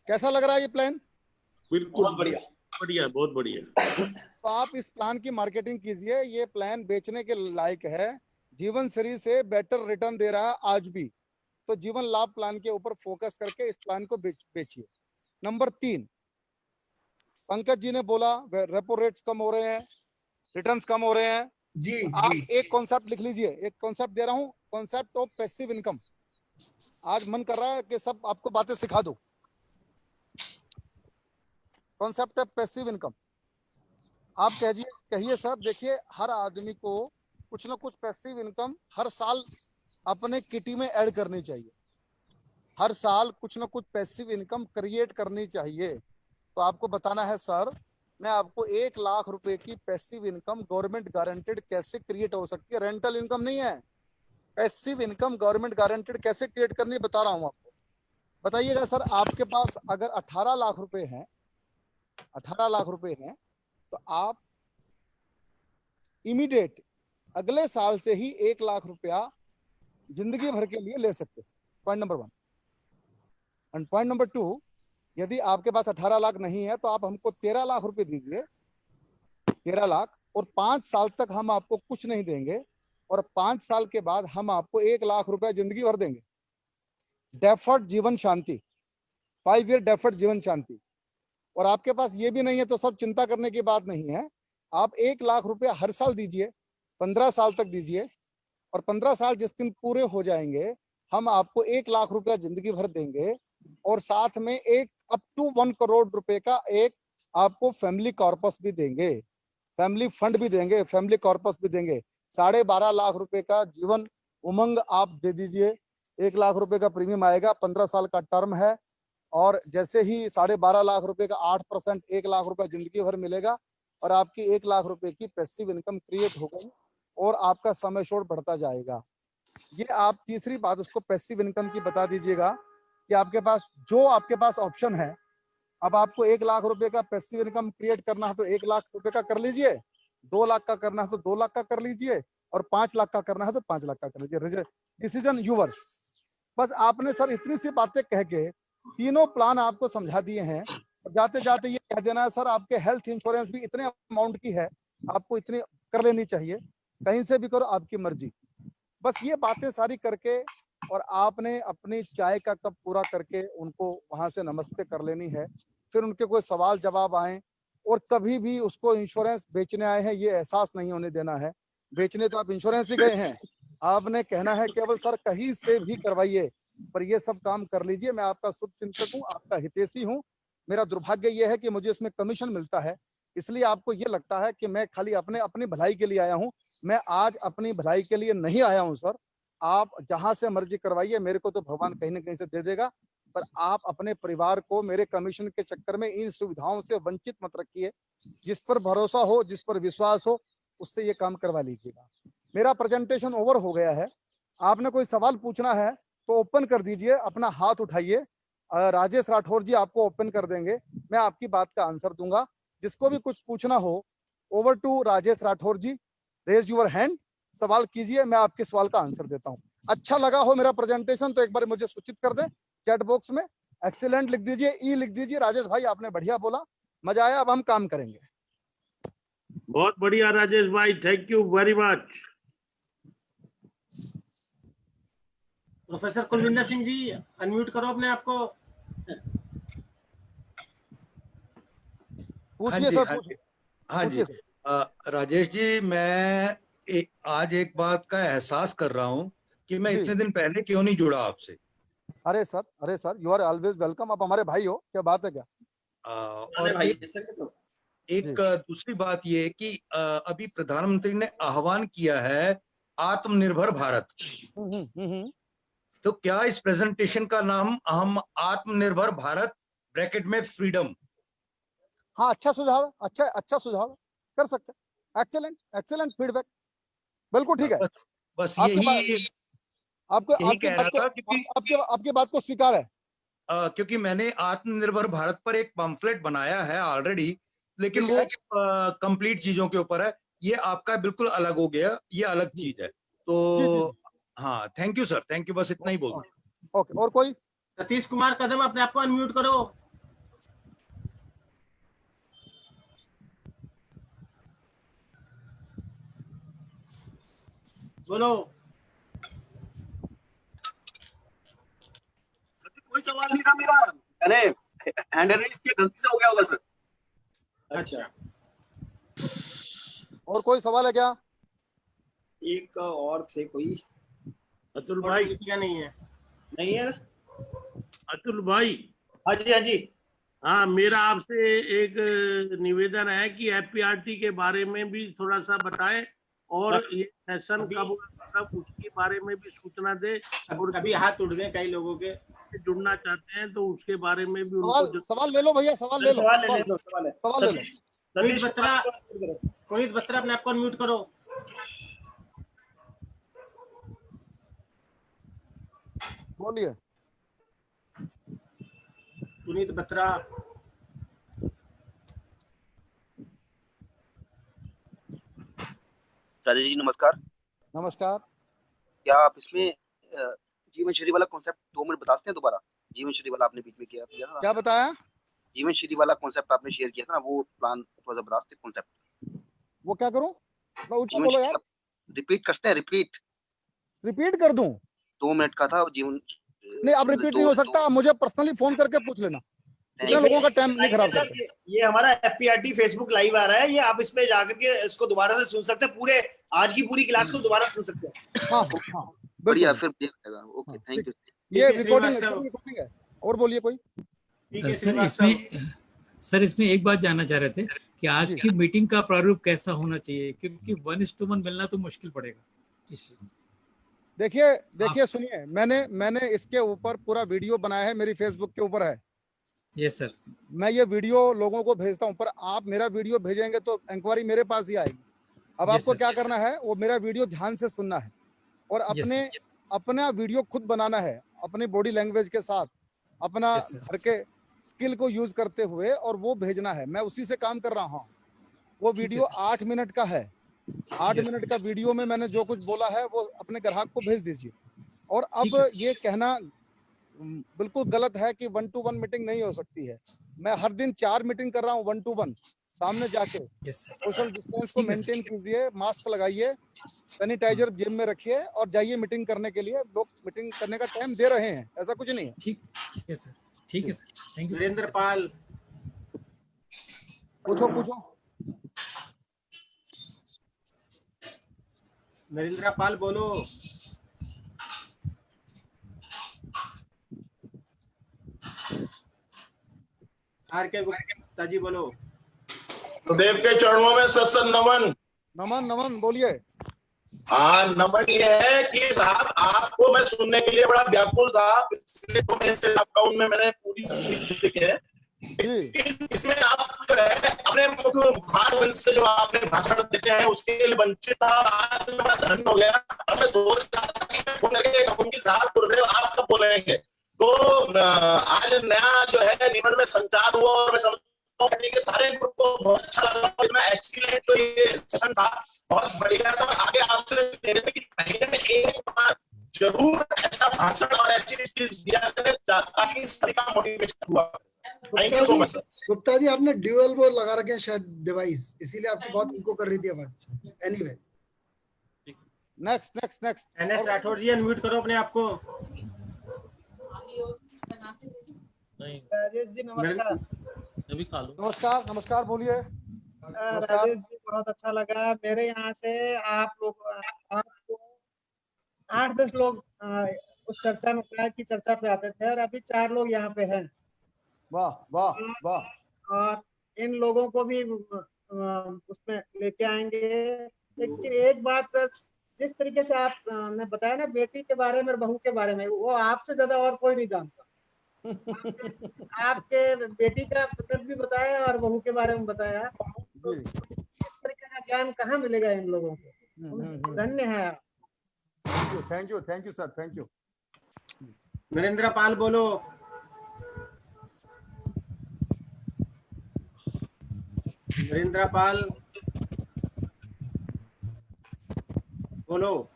कैसा लग रहा है ये प्लान? बिल्कुल बहुत बढ़िया। बढ़िया, बहुत बढ़िया। तो आप इस प्लान की मार्केटिंग कीजिए, ये प्लान बेचने के लायक है। जीवन श्री से बेटर रिटर्न दे रहा है आज भी, तो जीवन लाभ प्लान के ऊपर फोकस करके इस प्लान को बेचिए। नंबर 3, पंकज जी ने बोला रेपो रेट्स कम हो रहे हैं, रिटर्न्स कम हो रहे हैं। जी तो आप जी एक कॉन्सेप्ट लिख लीजिए, एक कॉन्सेप्ट दे रहा हूं, कॉन्सेप्ट ऑफ पैसिव इनकम। आज मन कर रहा है कि सब आपको बातें सिखा दो। कॉन्सेप्ट ऑफ पैसिव इनकम आप कहिए सर, देखिए हर आदमी को कुछ ना कुछ पैसिव इनकम हर साल अपने किटी में ऐड करनी चाहिए। हर साल कुछ ना कुछ पैसिव इनकम क्रिएट करनी चाहिए। तो आपको बताना है सर, मैं आपको 1 लाख रुपए की पैसिव इनकम गवर्नमेंट गारंटेड कैसे क्रिएट हो सकती है। रेंटल इनकम नहीं है, पैसिव इनकम गवर्नमेंट गारंटेड कैसे क्रिएट करनी है बता रहा हूं आपको। बताइएगा सर, आपके पास अगर 18 लाख रुपए हैं, 18 लाख रुपए हैं, तो आप इमीडिएट अगले साल से ही 1 लाख रुपया जिंदगी भर के लिए ले सकते हैं। Point number 1। And point number 2, यदि आपके पास 18 लाख नहीं है तो आप हमको 13 लाख रुपए दीजिए, 13 लाख, और 5 साल तक हम आपको कुछ नहीं देंगे, और 5 साल के बाद हम आपको 1 लाख रुपया जिंदगी भर देंगे। डेफर्ड जीवन शांति, 5 ईयर डेफर्ड जीवन शांति। और आपके पास ये भी नहीं है तो सब चिंता करने की बात नहीं है। आप 1 लाख रुपया हर साल दीजिए, 15 साल तक दीजिए, और 15 साल जिस दिन पूरे हो जाएंगे हम आपको 1 लाख रुपया जिंदगी भर देंगे, और साथ में एक अप टू 1 करोड़ रुपए का एक आपको फैमिली कॉर्पस भी देंगे, फैमिली फंड भी देंगे, फैमिली कॉर्पस भी देंगे। 12.5 लाख रुपए का जीवन उमंग आप दे दीजिए, 1 लाख रुपए का प्रीमियम आएगा, 15 साल का टर्म है, और जैसे ही 12.5 लाख रुपए का 8% 1 लाख रुपए जिंदगी भर मिलेगा, और आपकी 1 लाख रुपए की पैसिव इनकम क्रिएट हो गई, और आपका समय शोर बढ़ता जाएगा। ये आप तीसरी बात उसको पैसिव इनकम की बता दीजिएगा कि आपके पास ऑप्शन है। अब आपको 1 लाख रुपए का पैसिव इनकम क्रिएट करना है तो 1 लाख रुपए का कर लीजिए, 2 लाख का करना है तो 2 लाख का कर लीजिए, और 5 लाख का करना है तो 5 लाख का कर लीजिए। Decision yours. बस आपने सर इतनी सी बातें कह के तीनों प्लान आपको समझा दिए हैं। जाते जाते ये कह देना है सर आपके हेल्थ इंश्योरेंस भी इतने अमाउंट की है, आपको इतनी कर लेनी चाहिए, कहीं से भी करो आपकी मर्जी। बस ये बातें सारी करके और आपने अपनी चाय का कप पूरा करके उनको वहां से नमस्ते कर लेनी है। फिर उनके कोई सवाल जवाब आए, और कभी भी उसको इंश्योरेंस बेचने आए हैं ये एहसास नहीं होने देना है। बेचने तो आप इंश्योरेंस ही गए हैं, आपने कहना है केवल सर कहीं से भी करवाइए, पर ये सब काम कर लीजिए। मैं आपका शुभ चिंतक हूँ, आपका हितैषी हूँ। मेरा दुर्भाग्य ये है कि मुझे इसमें कमीशन मिलता है, इसलिए आपको ये लगता है कि मैं खाली अपनी भलाई के लिए आया हूँ। मैं आज अपनी भलाई के लिए नहीं आया हूँ सर। आप जहां से मर्जी करवाइए, मेरे को तो भगवान कहीं ना कहीं से दे देगा, पर आप अपने परिवार को मेरे कमीशन के चक्कर में इन सुविधाओं से वंचित मत रखिए। जिस पर भरोसा हो, जिस पर विश्वास हो, उससे ये काम करवा लीजिएगा। मेरा प्रेजेंटेशन ओवर हो गया है। आपने कोई सवाल पूछना है तो ओपन कर दीजिए, अपना हाथ उठाइए। राजेश राठौर जी आपको ओपन कर देंगे, मैं आपकी बात का आंसर दूंगा। जिसको भी कुछ पूछना हो, over to Rajesh Rathore ji, raise your hand, सवाल कीजिए, मैं आपके सवाल का आंसर देता हूं। अच्छा लगा हो मेरा प्रेजेंटेशन तो एक बार मुझे सूचित कर दें चैट बॉक्स में, एक्सीलेंट लिख दीजिए, ई लिख दीजिए। राजेश भाई आपने बढ़िया बोला, मजा आया, अब हम काम करेंगे। बहुत बढ़िया राजेश भाई, thank you very much. Professor Kulvinder Singh ji unmute करो अपने आप को। पूछिए सर, पूछिए। हाँ जी, राजेश जी, मैं आज एक बात का एहसास कर रहा हूँ कि मैं इतने दिन पहले क्यों नहीं जुड़ा आपसे। अरे sir you are always welcome, आप हमारे भाई हो, क्या बात है क्या? और एक दूसरी बात ये कि अभी प्रधानमंत्री ने आह्वान किया है आत्मनिर्भर भारत। तो क्या इस प्रेजेंटेशन का नाम हम आत्मनिर्भर भारत ब्रैकेट में फ्रीडम? हाँ, अच्छा सुझाव है, अच्छा सुझाव है, कर सकते हैं। एक्सेलेंट फीडबैक, बिल्कुल ठीक है। बस यही आपकी बात को स्वीकार है। क्योंकि मैंने आत्मनिर्भर भारत पर एक पम्फलेट बनाया है ऑलरेडी, लेकिन वो कंप्लीट चीजों के ऊपर है। ये आपका बिल्कुल अलग हो गया, ये अलग चीज है। तो हाँ, thank you sir, thank you, बस इतना ही बोलूं। ओके, और कोई? सतीश कुमार कदम अपने आप को अनम्यूट करो। बोलो। कोई सवाल नहीं था मेरा, मैंने हैंड रेज किया, गलती से हो गया होगा सर। अच्छा, और कोई सवाल है क्या? एक और थे कोई, अतुल और भाई। क्या नहीं है? नहीं है? अतुल भाई। हाँ जी, हाँ जी। हाँ, मेरा आपसे एक निवेदन है कि एफपीआरटी के बारे में भी थोड़ा सा बताएं और ये सेशन कब मतलब उसके बारे में भी सूचना दे। और अभी हाथ उठ गए कई लोगों के, जुड़ना चाहते हैं तो उसके बारे में भी सवाल ले लो भैया, सवाल ले लो, सवाल ले लो, सवाल ले लो। पुनीत बत्रा, पुनीत बत्रा अपने आप को अनम्यूट करो। बोलिए। पुनीत बत्रा। राजेश जी नमस्कार। नमस्कार। क्या आप इसमें जीवन श्री वाला कॉन्सेप्ट 2 मिनट बता सकते हैं दोबारा? जीवन श्री वाला आपने बीच में किया था। क्या बताया? जीवन श्री वाला कॉन्सेप्ट आपने शेयर किया था ना, वो प्लान थोड़ा सा बता सकते हैं कॉन्सेप्ट? वो क्या करूं? ऊंचा बोलो यार। रिपीट करते हैं, रिपीट कर दूं? 2 मिनट का था जीवन। नहीं, अब रिपीट नहीं हो सकता, आप मुझे पर्सनली फोन करके पूछ लेना। इतना लोगों का टाइम नहीं खराब करते। ये हमारा एफपीआरटी फेसबुक लाइव आ रहा है, ये आप इस पे जाकर के इसको दोबारा से सुन सकते हैं, पूरे आज की पूरी क्लास को दोबारा सुन सकते हैं। हाँ हाँ, बढ़िया, फिर देखेगा। Okay, thank you. ये रिकॉर्डिंग है। और बोलिए कोई। सर इसमें एक बात जानना चाह रहे थे कि आज की मीटिंग का प्रारूप कैसा होना चाहिए, क्योंकि 1:1 मिलना तो मुश्किल पड़ेगा। देखिए सुनिए, मैंने इसके ऊपर पूरा वीडियो बनाया है, मेरी फेसबुक के ऊपर है। Yes sir. मैं ये वीडियो लोगों को भेजता हूँ, पर आप मेरा वीडियो भेजेंगे तो इंक्वायरी मेरे पास ही आएगी। अब आपको क्या करना है, वो मेरा वीडियो ध्यान से सुनना है और अपना वीडियो खुद बनाना है, अपनी बॉडी लैंग्वेज के साथ, अपना घर के स्किल को यूज करते हुए, और वो भेजना है। मैं उसी से काम कर रहा हूँ। वो वीडियो 8 मिनट का है। 8 मिनट का वीडियो में मैंने जो कुछ बोला है वो अपने ग्राहक को भेज दीजिए। और अब ये कहना बिल्कुल गलत है कि 1-to-1 मीटिंग नहीं हो सकती है। मैं हर दिन 4 मीटिंग कर रहा हूँ 1-to-1 सामने जाके। सोशल डिस्टेंस को मेंटेन कीजिए, मास्क लगाइए, सैनिटाइजर जेब में रखिए और जाइए मीटिंग करने के लिए। लोग मीटिंग करने का टाइम दे रहे हैं, ऐसा कुछ नहीं है। ठीक है सर, ठीक है सर, थैंक यू। नरेंद्र पाल। पूछो। नरेंद्र पाल बोलो। आर.के. गुप्ता जी बोलो। गुरुदेव के चरणों में सत्संग नमन। नमन बोलिए। हाँ, नमन ये है कि साहब आपको मैं सुनने के लिए बड़ा व्याकुल था। पिछले 2 महीने से लॉकडाउन में मैंने पूरी चीज देखी है, लेकिन इसमें आप जो है अपने मुख्य मुखार से जो आपने भाषण देते हैं उसके लिए वंचित था। आज मैं बड़ा धन्य हो गया और मैं सोच रहा था कि मैं फोन करके कहूंगी साहब गुरुदेव आप कब बोलेंगे। तो आज नया जो है निबंध में संचार हुआ और मैं समझता हूँ कि सारे ग्रुप को बहुत अच्छा लगा। इतना एक्सीलेंट जो ये सेशन था, बहुत बढ़िया था। आगे आपसे महीने में एक बार जरूर ऐसा भाषण और ऐसी चीज दिया करें ताकि सभी का मोटिवेशन हुआ। Thank you so much sir. Gupta ji आपने ड्यूअल वो लगा रखे हैं शायद डिवाइस, इसीलिए आपकी बहुत इको कर रही थी आवाज। एनीवे नेक्स्ट एनएस राठौर जी अनम्यूट करो अपने आप को। राजेश जी नमस्कार। नमस्कार बोलिए। राजेश जी बहुत अच्छा लगा। मेरे यहाँ से आपको 8-10 लोग उस चर्चा में चाय की चर्चा पे आते थे और अभी 4 लोग यहाँ पे हैं। वाह। और इन लोगों को भी उसमें लेके आएंगे। लेकिन एक बात, जिस तरीके से आपने बताया ना बेटी के बारे में और बहू के बारे में, वो आपसे ज्यादा और कोई नहीं जानता। आपके बेटी का मतलब भी बताया और बहू के बारे में बताया, तो इस तरीके का ज्ञान कहाँ मिलेगा इन लोगों को। धन्य है आप। Thank you sir, thank you. Narendra Pal बोलो। नरेंद्र पाल बोलो।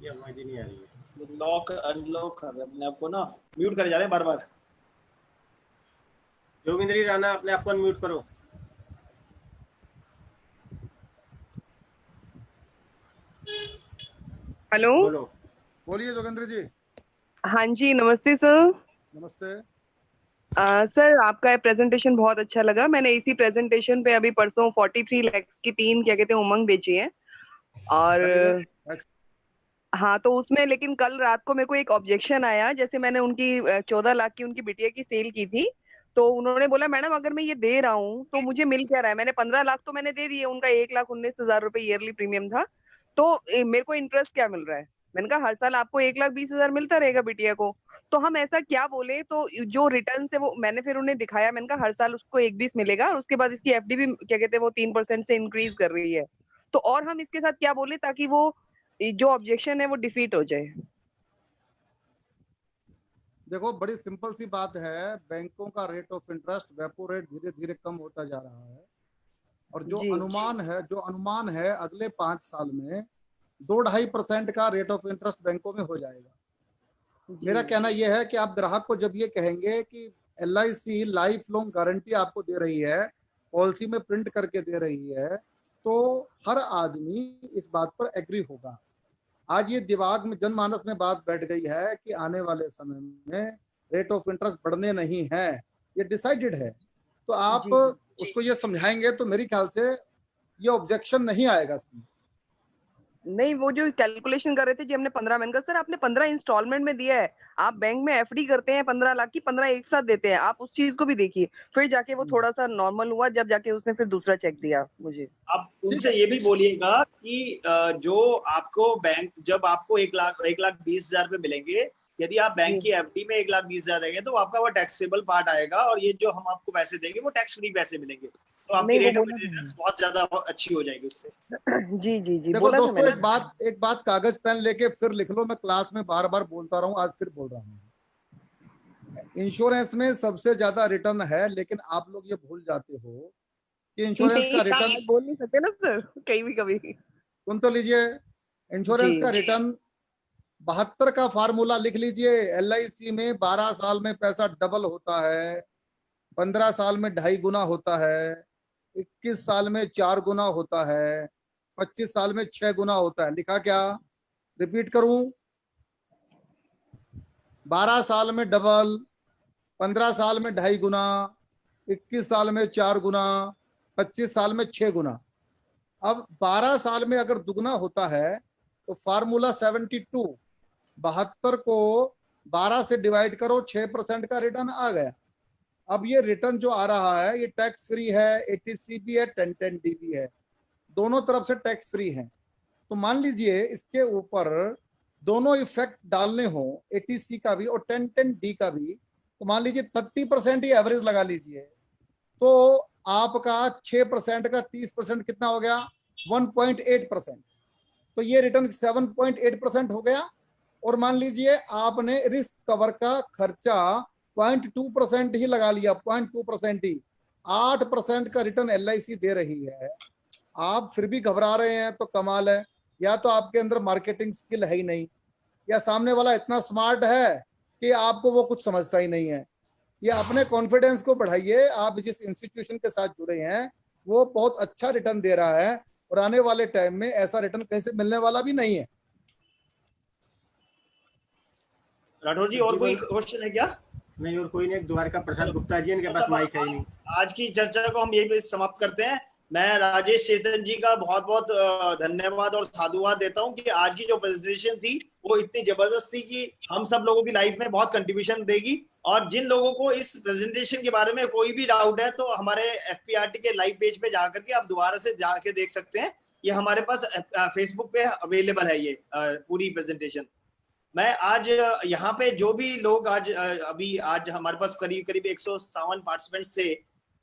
आवाज नहीं आ रही है। लॉक अनलॉक कर अपने आप को ना, म्यूट करे जा रहे हैं बार बार। जोगिंद्री राणा अपने आप को अनम्यूट करो। हेलो। बोलिए जोगेंद्र जी। हाँ जी, नमस्ते सर। नमस्ते। सर आपका प्रेजेंटेशन बहुत अच्छा लगा। मैंने इसी प्रेजेंटेशन पे अभी परसों 43 लाख की 3 क्या कहते हैं उमंग बेची है और हाँ, तो उसमें लेकिन कल रात को मेरे को एक ऑब्जेक्शन आया। जैसे मैंने उनकी 14 लाख की उनकी बिटिया की सेल की थी, तो उन्होंने बोला मैडम अगर मैं ये दे रहा हूँ तो मुझे मिल क्या रहा है। मैंने 15 लाख तो मैंने दे दिए, उनका 1,19,000 रुपए ईयरली प्रीमियम था, तो मेरे को इंटरेस्ट क्या मिल रहा है। मैंने कहा हर साल आपको 1,20,000 मिलता रहेगा बिटिया को, तो हम ऐसा क्या बोले। तो जो रिटर्न से वो मैंने फिर उन्हें दिखाया, मैंने कहा हर साल उसको 1,20 मिलेगा और उसके बाद इसकी एफडी भी क्या कहते हैं वो 3% से इंक्रीज कर रही है, तो और हम इसके साथ क्या बोले ताकि वो जो ऑब्जेक्शन है वो डिफीट हो जाए। देखो बड़ी सिंपल सी बात है, बैंकों का rate of interest repo rate धीरे धीरे कम होता जा रहा है और जो अनुमान है अगले 5 साल में 2-2.5% का रेट ऑफ इंटरेस्ट बैंकों में हो जाएगा। मेरा कहना यह है कि आप ग्राहक को जब ये कहेंगे कि LIC लाइफ लॉन्ग गारंटी आपको दे रही है, पॉलिसी में प्रिंट करके दे रही है, तो हर आदमी इस बात पर एग्री होगा। आज ये दिमाग में जनमानस में बात बैठ गई है कि आने वाले समय में रेट ऑफ इंटरेस्ट बढ़ने नहीं है, ये डिसाइडेड है। तो आप उसको ये समझाएंगे तो मेरे ख्याल से ये ऑब्जेक्शन नहीं आएगा। नहीं, वो जो कैलकुलेशन कर रहे थे जी हमने 15 मैंने कहा सर आपने 15 इंस्टॉलमेंट में दिया है, आप बैंक में एफडी करते हैं 15 लाख की, 15 एक साथ देते हैं, आप उस चीज को भी देखिए। फिर जाके वो थोड़ा सा नॉर्मल हुआ जब जाके उसने फिर दूसरा चेक दिया मुझे। आप उनसे ये भी बोलिएगा कि जो आपको बैंक जब आपको 1,20,000 रुपए मिलेंगे, यदि आप बैंक की एफडी में 1,20,000 देंगे तो आपका वो टैक्सेबल पार्ट आएगा और ये जो हम आपको पैसे देंगे वो टैक्स फ्री पैसे मिलेंगे, तो आपकी रेट ऑफ रिटर्न्स बहुत ज्यादा अच्छी हो जाएगी उससे। जी जी जी। देखो दोस्तों एक बात कागज पेन लेके फिर लिख लो, मैं क्लास में बार बार बोलता रहा हूँ, आज फिर बोल रहा हूँ। इंश्योरेंस में सबसे ज्यादा रिटर्न है, लेकिन आप लोग ये भूल जाते हो कि इंश्योरेंस का रिटर्न बोल नहीं सकते ना सर कहीं भी कभी। सुन तो लीजिए, इंश्योरेंस का रिटर्न 72 का फार्मूला लिख लीजिए। LIC में 12 साल में पैसा डबल होता है, 15 साल में 2.5 गुना होता है, 21 साल में 4 गुना होता है, 25 साल में 6 गुना होता है। लिखा क्या, रिपीट करूं, 12 साल में डबल, 15 साल में 2.5 गुना, 21 साल में 4 गुना, 25 साल में 6 गुना। अब 12 साल में अगर दुगना होता है तो फार्मूला 72, 72 को 12 से डिवाइड करो, 6% का रिटर्न आ गया। अब ये रिटर्न जो आ रहा है ये टैक्स फ्री है, 80C भी है, 1010D भी है, दोनों तरफ से टैक्स फ्री है। तो मान लीजिए इसके ऊपर दोनों इफेक्ट डालने हो, 80C का भी और 1010D का भी, तो मान लीजिए 30% ही एवरेज लगा लीजिए, तो आपका 6% का 30% कितना हो गया, 1.8%। तो ये रिटर्न 7.8% हो गया। और मान लीजिए आपने रिस्क कवर का खर्चा 0.2% ही लगा लिया, 0.2% ही, 8% का रिटर्न LIC दे रही है, आप फिर भी घबरा रहे हैं, तो कमाल है। या तो आपके अंदर मार्केटिंग स्किल है ही नहीं, या सामने वाला इतना स्मार्ट है कि आपको वो कुछ समझता ही नहीं है। ये अपने कॉन्फिडेंस को बढ़ाइए। आप जिस इंस्टीट्यूशन के साथ जुड़े हैं वो बहुत अच्छा रिटर्न दे रहा है और आने वाले टाइम में ऐसा रिटर्न कहीं से मिलने वाला भी नहीं है। राठौर जी और कोई क्वेश्चन है क्या? नहीं और कोई नहीं, द्वारका प्रसाद गुप्ता जी, इनके पास माइक है ही नहीं। आज की चर्चा को हम यही पे समाप्त करते हैं। मैं राजेश चेतन जी का बहुत बहुत धन्यवाद और साधुवाद देता हूं कि आज की जो प्रेजेंटेशन थी वो इतनी जबरदस्त थी कि हम सब लोगों की लाइफ में बहुत कंट्रीब्यूशन देगी। और जिन लोगों को इस प्रेजेंटेशन के बारे में कोई भी डाउट है तो हमारे FPRT के लाइव पेज पे जाकर के आप दोबारा से जाके देख सकते हैं। ये हमारे पास फेसबुक पे अवेलेबल है ये पूरी प्रेजेंटेशन। मैं आज यहाँ पे जो भी लोग आज हमारे पास करीब 157 पार्टिसिपेंट्स थे,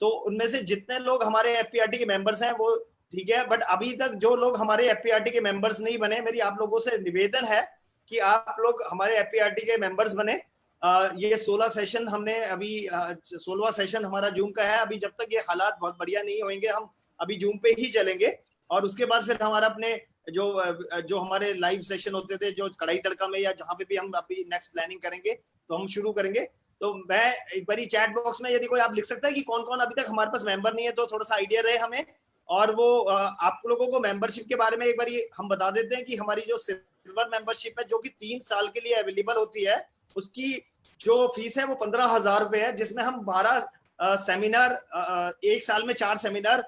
तो उनमें से जितने लोग हमारे FPRT के मेंबर्स हैं वो ठीक है, बट अभी तक जो लोग हमारे FPRT के मेंबर्स नहीं बने, मेरी आप लोगों से निवेदन है कि आप लोग हमारे FPRT के मेंबर्स बने। ये 16 सेशन हमने अभी 16वां सेशन हमारा जूम का है। अभी जब तक ये हालात बहुत बढ़िया नहीं होंगे हम अभी जूम पे ही चलेंगे, और उसके बाद फिर हमारा अपने जो हमारे लाइव सेशन होते थे जो कड़ाई तड़का में या जहाँ पे भी हम अभी नेक्स्ट प्लानिंग करेंगे तो हम शुरू करेंगे। तो मैं एक बारी चैट बॉक्स में यदि कोई आप लिख सकता है कि कौन कौन अभी तक हमारे पास मेंबर नहीं है, तो थोड़ा सा आइडिया रहे हमें। और वो आप लोगों को मेंबरशिप के बारे में एक बार हम बता देते हैं कि हमारी जो सिल्वर मेंबरशिप है जो कि 3 साल के लिए अवेलेबल होती है, उसकी जो फीस है वो 15,000 रुपए है, जिसमें हम 12 सेमिनार, 1 साल में 4 सेमिनार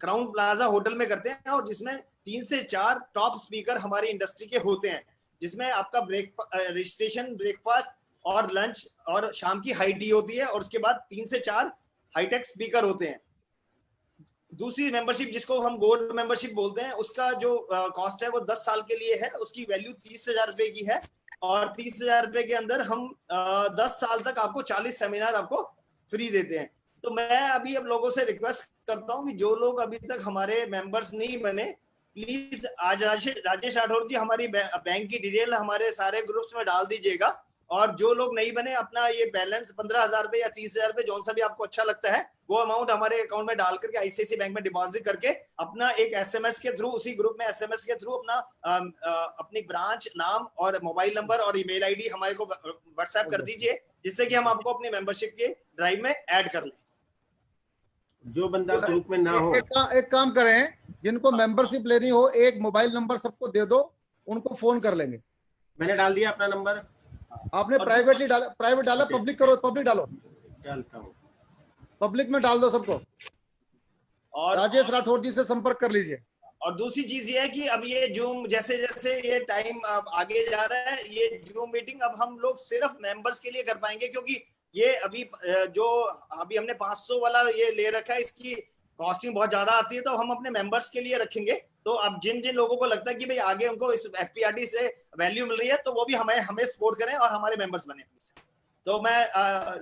क्राउन प्लाजा होटल में करते हैं, और जिसमें 3 से 4 टॉप स्पीकर हमारी इंडस्ट्री के होते हैं, जिसमें आपका रजिस्ट्रेशन, ब्रेकफास्ट और लंच और शाम की हाई टी होती है, और उसके बाद 3 से 4 हाईटेक स्पीकर होते हैं। दूसरी मेंबरशिप जिसको हम गोल्ड मेंबरशिप बोलते हैं, उसका जो कॉस्ट है वो 10 साल के लिए है, उसकी वैल्यू 30,000 रुपए की है, और 30,000 रुपए के अंदर हम 10 साल तक आपको 40 सेमिनार आपको फ्री देते हैं। तो मैं अभी अब लोगों से रिक्वेस्ट करता हूं कि जो लोग अभी तक हमारे मेंबर्स नहीं बने, प्लीज आज राजेश राठौर जी हमारी बैंक की डिटेल हमारे सारे ग्रुप्स में डाल दीजिएगा, और जो लोग नहीं बने अपना ये बैलेंस 15,000 रुपए या 30,000 रुपए जो सा भी आपको अच्छा लगता है वो अमाउंट हमारे अकाउंट में डाल करके ICICI बैंक में डिपॉजिट करके अपना एक SMS के थ्रू, उसी ग्रुप में SMS के थ्रू अपना अपनी ब्रांच नाम और मोबाइल नंबर और ईमेल आईडी हमारे को व्हाट्सएप कर दीजिए, जिससे कि हम आपको अपनी मेंबरशिप के ड्राइव में ऐड कर लें। जो बंदा ग्रुप में ना हो, एक काम करें, जिनको मेंबरशिप लेनी हो एक मोबाइल नंबर सबको दे दो, उनको फोन कर लेंगे। मैंने डाल दिया अपना नंबर। आपने प्राइवेटली डाला, प्राइवेट डाला, पब्लिक करो, पब्लिक डालो, डालता हूँ, पब्लिक में डाल दो सबको, और राजेश राठौर जी से संपर्क कर लीजिए। और दूसरी चीज ये है कि अब ये जूम जैसे जैसे ये टाइम आगे जा रहा है, ये जूम मीटिंग अब हम लोग सिर्फ मेंबर्स के लिए कर पाएंगे, क्योंकि ये अभी जो अभी हमने 500 वाला ये ले रखा है, इसकी कॉस्टिंग बहुत ज्यादा आती है, तो हम अपने मेंबर्स के लिए रखेंगे। तो अब जिन जिन लोगों को लगता है कि भाई आगे उनको इस FPRT से वैल्यू मिल रही है, तो वो भी हमें सपोर्ट करें और हमारे मेंबर्स बने। तो मैं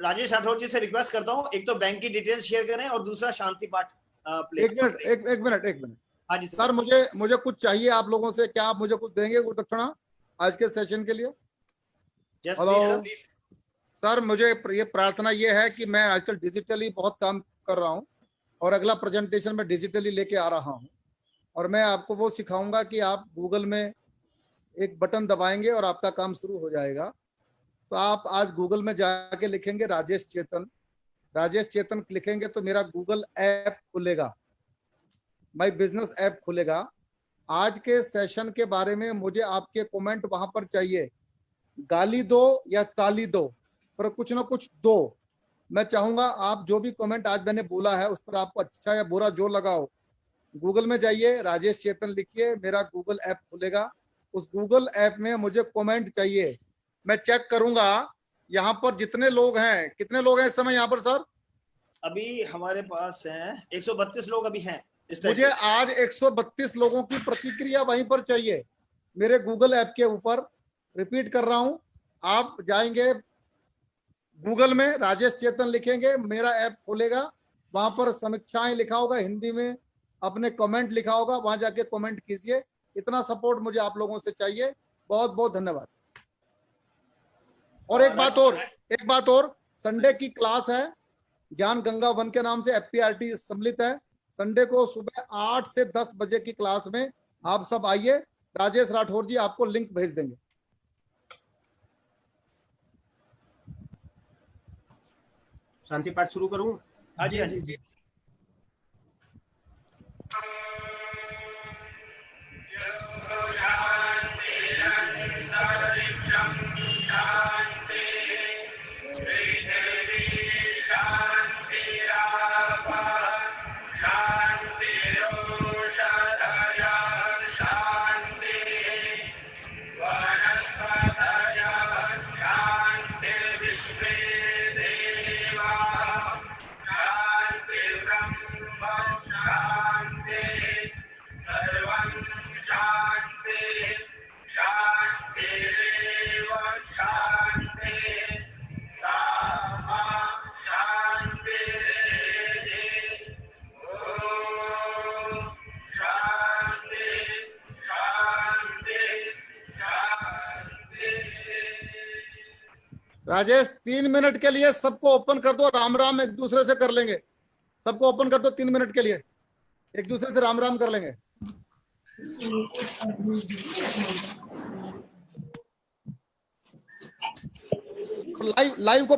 राजेश राठौर जी से रिक्वेस्ट करता हूँ, एक तो बैंक की डिटेल्स शेयर करें और दूसरा शांति पाठ प्ले। एक मिनट। हाँ जी सर, मुझे कुछ चाहिए आप लोगों से, क्या आप मुझे कुछ देंगे गुरुदक्षिणा आज के सेशन के लिए? हेलो सर, मुझे ये प्रार्थना ये है कि मैं आजकल डिजिटली बहुत काम कर रहा हूँ और अगला प्रेजेंटेशन में डिजिटली लेके आ रहा हूँ, और मैं आपको वो सिखाऊंगा कि आप गूगल में एक बटन दबाएंगे और आपका काम शुरू हो जाएगा। तो आप आज गूगल में जाके लिखेंगे राजेश चेतन लिखेंगे तो मेरा गूगल ऐप खुलेगा, माई बिजनेस ऐप खुलेगा। आज के सेशन के बारे में मुझे आपके कमेंट वहां पर चाहिए, गाली दो या ताली दो, पर कुछ ना कुछ दो। मैं चाहूंगा आप जो भी कमेंट आज मैंने बोला है उस पर आपको अच्छा या बुरा जो लगाओ, गूगल में जाइए, राजेश चेतन लिखिए, मेरा गूगल ऐप खुलेगा। उस गूगल ऐप में मुझे कमेंट चाहिए, मैं चेक करूंगा यहाँ पर जितने लोग हैं। कितने लोग हैं इस समय यहाँ पर सर? अभी हमारे पास हैं 132 लोग अभी हैं। मुझे आज 132 लोगों की प्रतिक्रिया वहीं पर चाहिए मेरे गूगल ऐप के ऊपर। रिपीट कर रहा हूं, आप जाएंगे गूगल में, राजेश चेतन लिखेंगे, मेरा ऐप खुलेगा, वहां पर समीक्षाएं लिखा होगा हिंदी में, अपने कमेंट लिखा होगा, वहां जाके कमेंट कीजिए। इतना सपोर्ट मुझे आप लोगों से चाहिए। बहुत बहुत धन्यवाद। और एक बात और, संडे की क्लास है, ज्ञान गंगा 1 के नाम से FPRT सम्मिलित है। संडे को सुबह 8 से 10 बजे की क्लास में आप सब आइए, राजेश राठौर जी आपको लिंक भेज देंगे। शांति पाठ शुरू करूं? हाँ जी, हाँ जी। राजेश 3 मिनट के लिए सबको ओपन कर दो, राम राम एक दूसरे से कर लेंगे। सबको ओपन कर दो 3 मिनट के लिए, एक दूसरे से राम राम कर लेंगे। लाइव को